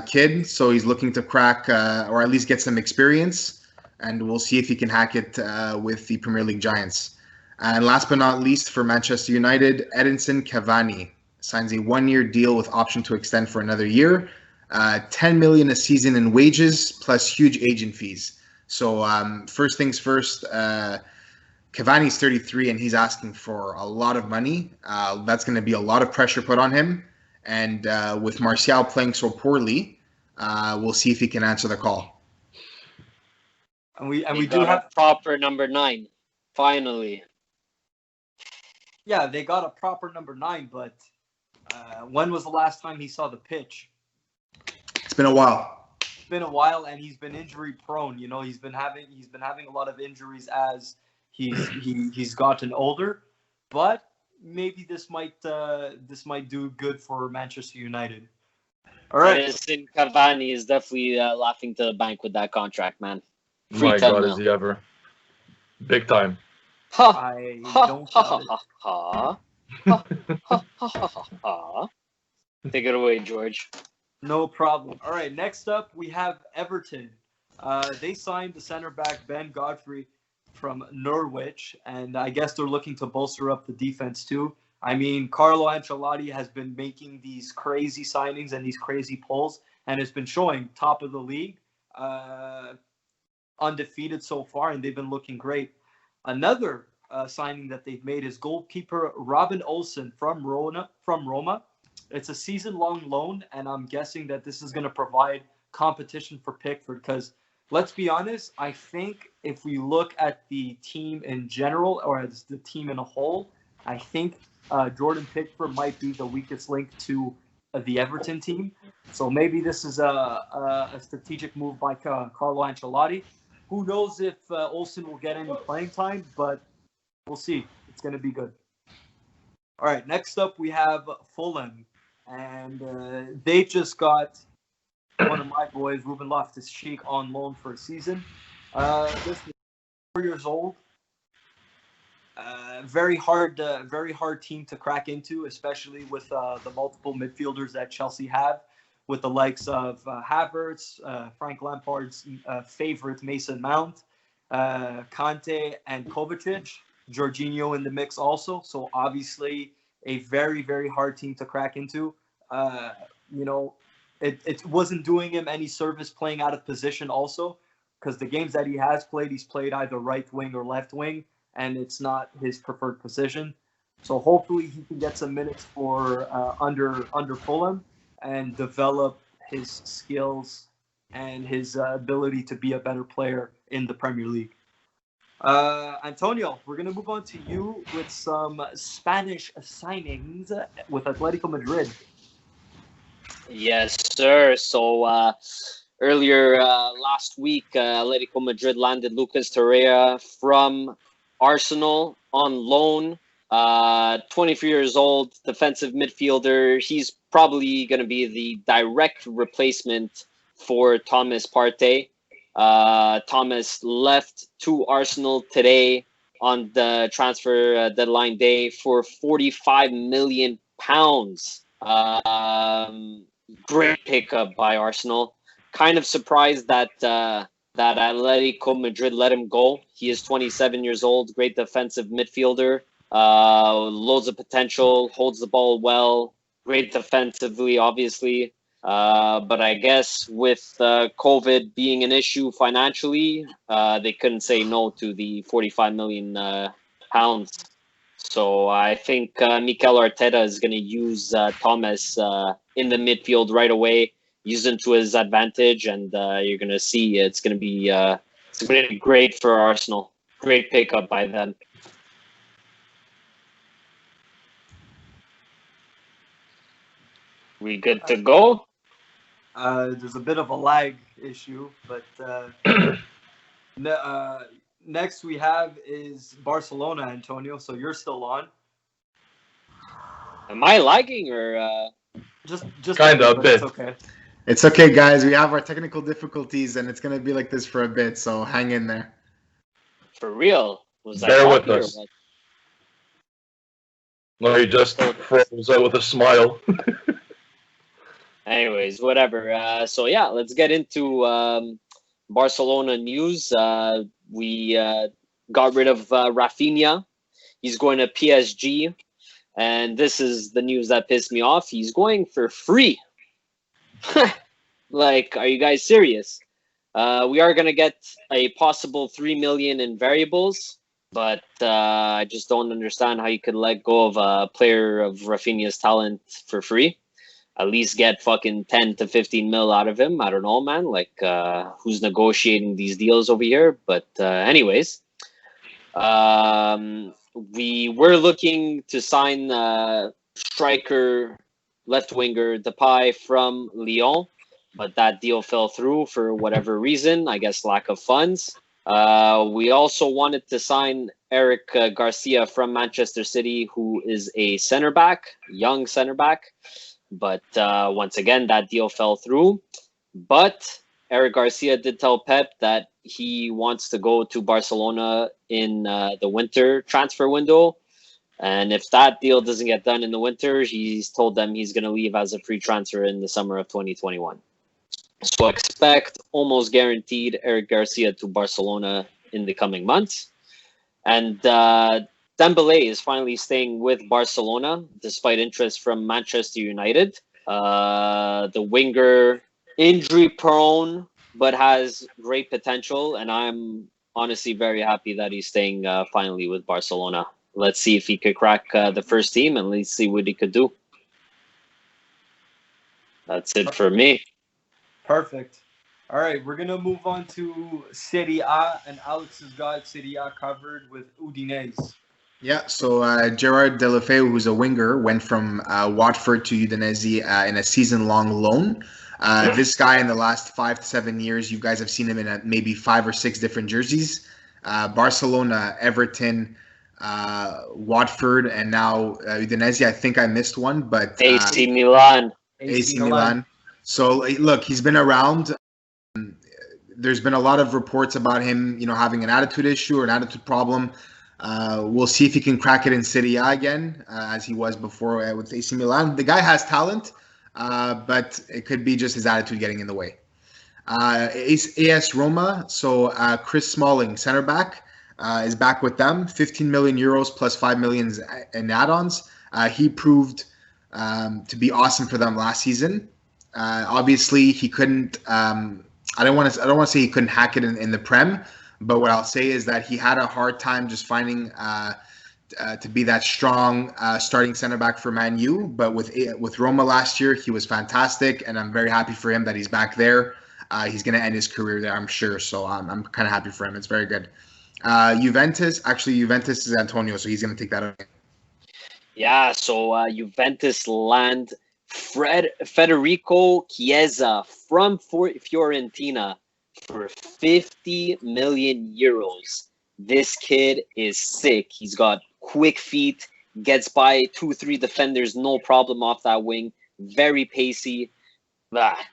kid, so he's looking to crack or at least get some experience, and we'll see if he can hack it with the Premier League giants. And last but not least, for Manchester United, Edinson Cavani signs a 1-year deal with option to extend for another year, 10 million a season in wages plus huge agent fees. So first things first, Cavani's 33 and he's asking for a lot of money. That's going to be a lot of pressure put on him. And with Martial playing so poorly, we'll see if he can answer the call. And we They do got have a proper number 9, finally. Yeah, they got a proper number 9, but when was the last time he saw the pitch? It's been a while. It's been a while, and he's been injury prone. You know, he's been having a lot of injuries as he's gotten older. But maybe this might do good for Manchester United. All right. Edinson Cavani is definitely laughing to the bank with that contract, man. My God, is he ever. Big time. I don't doubt it. Take it away, George. No problem. All right, next up we have Everton. They signed the center back Ben Godfrey from Norwich, and I guess they're looking to bolster up the defense too. I mean, Carlo Ancelotti has been making these crazy signings and these crazy pulls, and it's been showing top of the league, undefeated so far, and they've been looking great. Another signing that they've made is goalkeeper Robin Olsen from Roma. It's a season-long loan, and I'm guessing that this is going to provide competition for Pickford because, let's be honest, I think if we look at the team in general or as the team in a whole, I think Jordan Pickford might be the weakest link to the Everton team. So maybe this is a strategic move by Carlo Ancelotti. Who knows if Olsen will get any playing time, but we'll see. It's going to be good. All right, next up we have Fulham. And they just got one of my boys, Ruben Loftus-Cheek, on loan for a season. This is 4 years old. Very hard team to crack into, especially with the multiple midfielders that Chelsea have, with the likes of Havertz, Frank Lampard's favorite Mason Mount, Kante, and Kovacic. Jorginho in the mix also. So obviously a very, very hard team to crack into. It wasn't doing him any service playing out of position also, because the games that he has played, he's played either right wing or left wing, and it's not his preferred position. So hopefully he can get some minutes for under Fulham and develop his skills and his ability to be a better player in the Premier League. Antonio, we're going to move on to you with some Spanish signings with Atletico Madrid. Yes, sir. So earlier last week, Atletico Madrid landed Lucas Torreira from Arsenal on loan. 23 years old, defensive midfielder. He's probably going to be the direct replacement for Thomas Partey. Thomas left to Arsenal today on the transfer deadline day for £45 million. Great pickup by Arsenal. Kind of surprised that Atletico Madrid let him go. He is 27 years old, great defensive midfielder, loads of potential, holds the ball well, great defensively, obviously. But I guess with COVID being an issue financially, they couldn't say no to the 45 million pounds. So I think Mikel Arteta is going to use Thomas in the midfield right away, use him to his advantage, and you're going to see it's going to be great for Arsenal. Great pickup by them. We good to go? There's a bit of a lag issue, but next we have is Barcelona, Antonio. So you're still on. Am I lagging or just kind of a bit? It's okay. It's okay, guys. We have our technical difficulties, and it's going to be like this for a bit, so hang in there. For real? Was that Bear with us. No, you just froze out with a smile. Anyways, whatever. So yeah, let's get into Barcelona news. We got rid of Rafinha. He's going to PSG. And this is the news that pissed me off. He's going for free. Like, are you guys serious? We are going to get a possible 3 million in variables. But I just don't understand how you could let go of a player of Rafinha's talent for free. At least get fucking 10 to 15 mil out of him. I don't know, man. Like, who's negotiating these deals over here? But anyways, we were looking to sign striker, left winger Depay from Lyon, but that deal fell through for whatever reason. I guess lack of funds. We also wanted to sign Eric Garcia from Manchester City, who is a center back, young center back. But once again, that deal fell through. But Eric Garcia did tell Pep that he wants to go to Barcelona in the winter transfer window. And if that deal doesn't get done in the winter, he's told them he's going to leave as a free transfer in the summer of 2021. So expect almost guaranteed Eric Garcia to Barcelona in the coming months. And Dembele is finally staying with Barcelona despite interest from Manchester United. The winger, injury prone, but has great potential. And I'm honestly very happy that he's staying finally with Barcelona. Let's see if he could crack the first team, and let's see what he could do. That's it for me. Perfect. All right, we're going to move on to Serie A, and Alex has got Serie A covered with Udinese. Yeah, so Gerard Deulofeu, who's a winger, went from Watford to Udinese in a season-long loan. This guy, in the last 5 to 7 years, you guys have seen him in maybe 5 or 6 different jerseys. Barcelona, Everton, Watford, and now Udinese. I think I missed one, but AC Milan. AC Milan. So look, he's been around. There's been a lot of reports about him, having an attitude issue or an attitude problem. We'll see if he can crack it in Serie A again, as he was before with AC Milan. The guy has talent, but it could be just his attitude getting in the way. AS Roma, so Chris Smalling, center back, is back with them. 15 million euros plus 5 million in add-ons. He proved to be awesome for them last season. Obviously, he couldn't. I don't want to say he couldn't hack it in the Prem, but what I'll say is that he had a hard time just finding to be that strong starting center back for Man U. But with Roma last year, he was fantastic, and I'm very happy for him that he's back there. He's going to end his career there, I'm sure. So I'm kind of happy for him. It's very good. Juventus is Antonio, so he's going to take that away. Yeah, so Juventus land Federico Chiesa from Fiorentina for 50 million euros. This kid is sick. He's got quick feet, gets by 2-3 defenders, no problem off that wing. Very pacey.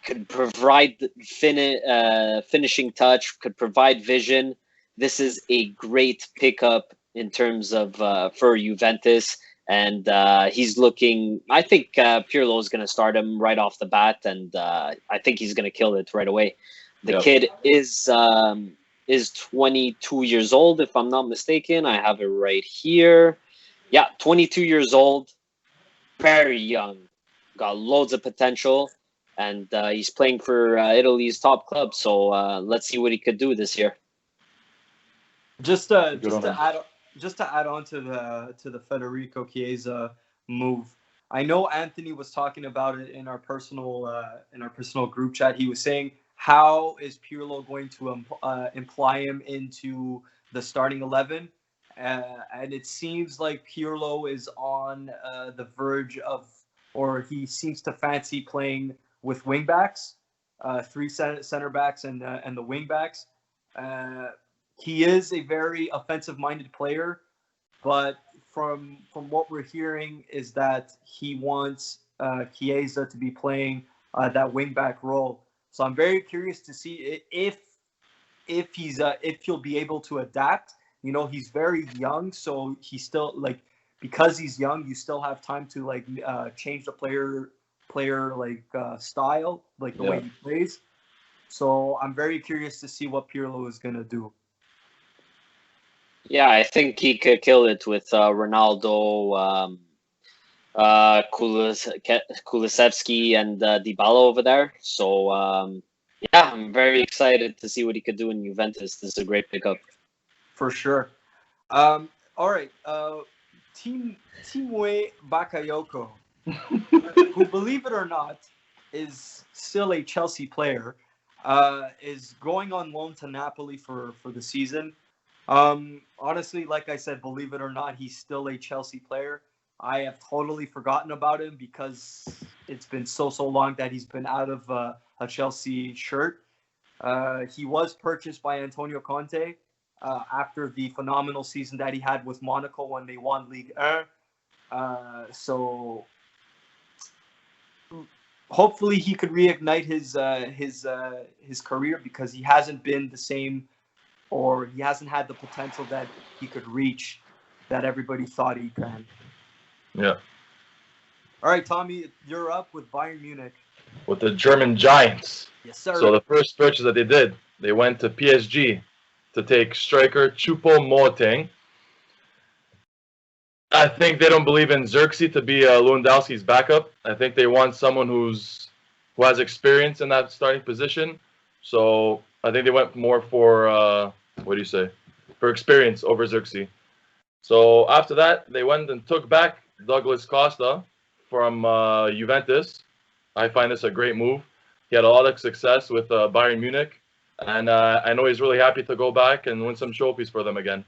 Could provide finishing touch, could provide vision. This is a great pickup in terms of for Juventus. And he's looking, I think Pirlo is going to start him right off the bat, and I think he's going to kill it right away. The kid is 22 years old, if I'm not mistaken. I have it right here. Yeah, 22 years old, very young, got loads of potential. and he's playing for Italy's top club. So let's see what he could do this year. Just Good just on to him. add on to the Federico Chiesa move. I know Anthony was talking about it in our personal group chat. He was saying, how is Pirlo going to imply him into the starting 11? And it seems like Pirlo is on the verge of, or he seems to fancy playing with wing backs, three center backs and the wing backs. He is a very offensive-minded player, but from what we're hearing is that he wants Chiesa to be playing that wing-back role. So I'm very curious to see if he'll be able to adapt. You know, he's very young, so he's still because he's young, you still have time to change the player style, the way he plays. So I'm very curious to see what Pirlo is gonna do. Yeah, I think he could kill it with Ronaldo, Kulusevski, and Dybala over there. So yeah, I'm very excited to see what he could do in Juventus. This is a great pickup. For sure. All right. Timwe Bakayoko, who, believe it or not, is still a Chelsea player, is going on loan to Napoli for the season. Honestly, like I said, believe it or not, he's still a Chelsea player. I have totally forgotten about him because it's been so long that he's been out of a Chelsea shirt. He was purchased by Antonio Conte after the phenomenal season that he had with Monaco when they won Liga. So hopefully he could reignite his career, because he hasn't been the same, or he hasn't had the potential that he could reach that everybody thought he can. Yeah. All right, Tommy, you're up with Bayern Munich. With the German Giants. Yes, sir. So the first purchase that they did, they went to PSG to take striker Choupo-Moting. I think they don't believe in Xerxes to be Lewandowski's backup. I think they want someone who has experience in that starting position. So I think they went more for for experience over Xerxes. So after that, they went and took back Douglas Costa from Juventus. I find this a great move. He had a lot of success with Bayern Munich, and I know he's really happy to go back and win some trophies for them again.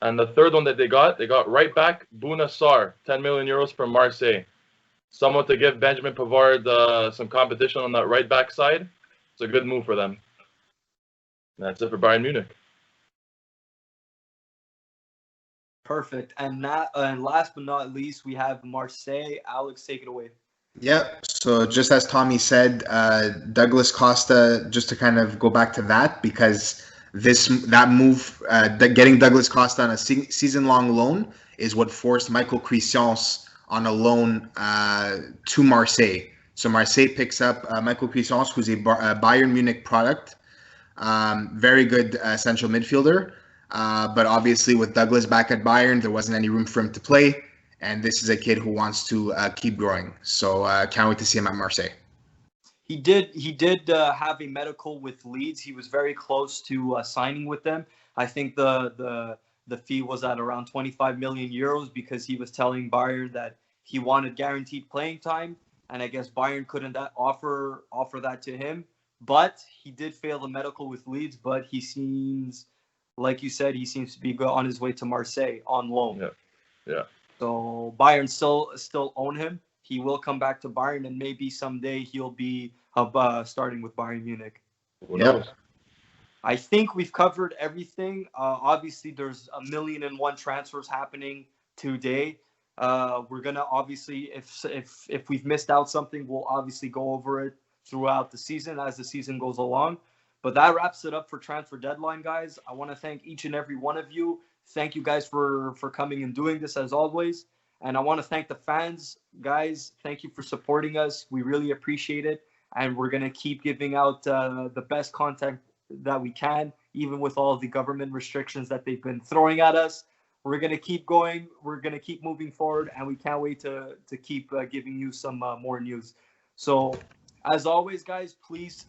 And the third one that they got right back Bouna Sarr, 10 million euros from Marseille. Someone to give Benjamin Pavard some competition on that right back side. It's a good move for them. And that's it for Bayern Munich. Perfect. And last but not least, we have Marseille. Alex, take it away. Yep. So just as Tommy said, Douglas Costa, just to kind of go back to that, because that move, getting Douglas Costa on a season-long loan is what forced Michael Crescence on a loan to Marseille. So Marseille picks up Michael Crescence, who's a Bayern Munich product, very good central midfielder. But obviously with Douglas back at Bayern, there wasn't any room for him to play. And this is a kid who wants to keep growing. So can't wait to see him at Marseille. He did have a medical with Leeds. He was very close to signing with them. I think the fee was at around 25 million euros, because he was telling Bayern that he wanted guaranteed playing time, and I guess Bayern couldn't offer that to him. But he did fail the medical with Leeds. But he seems, like you said, he seems to be on his way to Marseille on loan. Yeah. So Bayern still own him. He will come back to Bayern, and maybe someday he'll be starting with Bayern Munich. Who knows? I think we've covered everything. Obviously, there's 1,000,001 transfers happening today. We're gonna obviously, if we've missed out something, we'll obviously go over it throughout the season as the season goes along. But that wraps it up for transfer deadline, guys. I want to thank each and every one of you. Thank you guys for coming and doing this as always. And I want to thank the fans, guys. Thank you for supporting us. We really appreciate it. And we're going to keep giving out the best content that we can, even with all the government restrictions that they've been throwing at us. We're going to keep going. We're going to keep moving forward. And we can't wait to keep giving you some more news. So As always, guys, please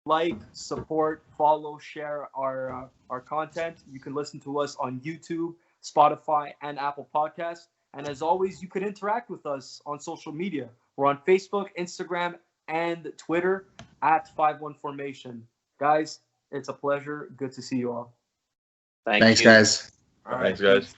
like, support, follow, share our content. You can listen to us on YouTube, Spotify, and Apple Podcasts. And as always, you can interact with us on social media. We're on Facebook, Instagram, and Twitter at 51 Formation. Guys, it's a pleasure. Good to see you all. Thanks, guys. All right, Thanks, guys. peace.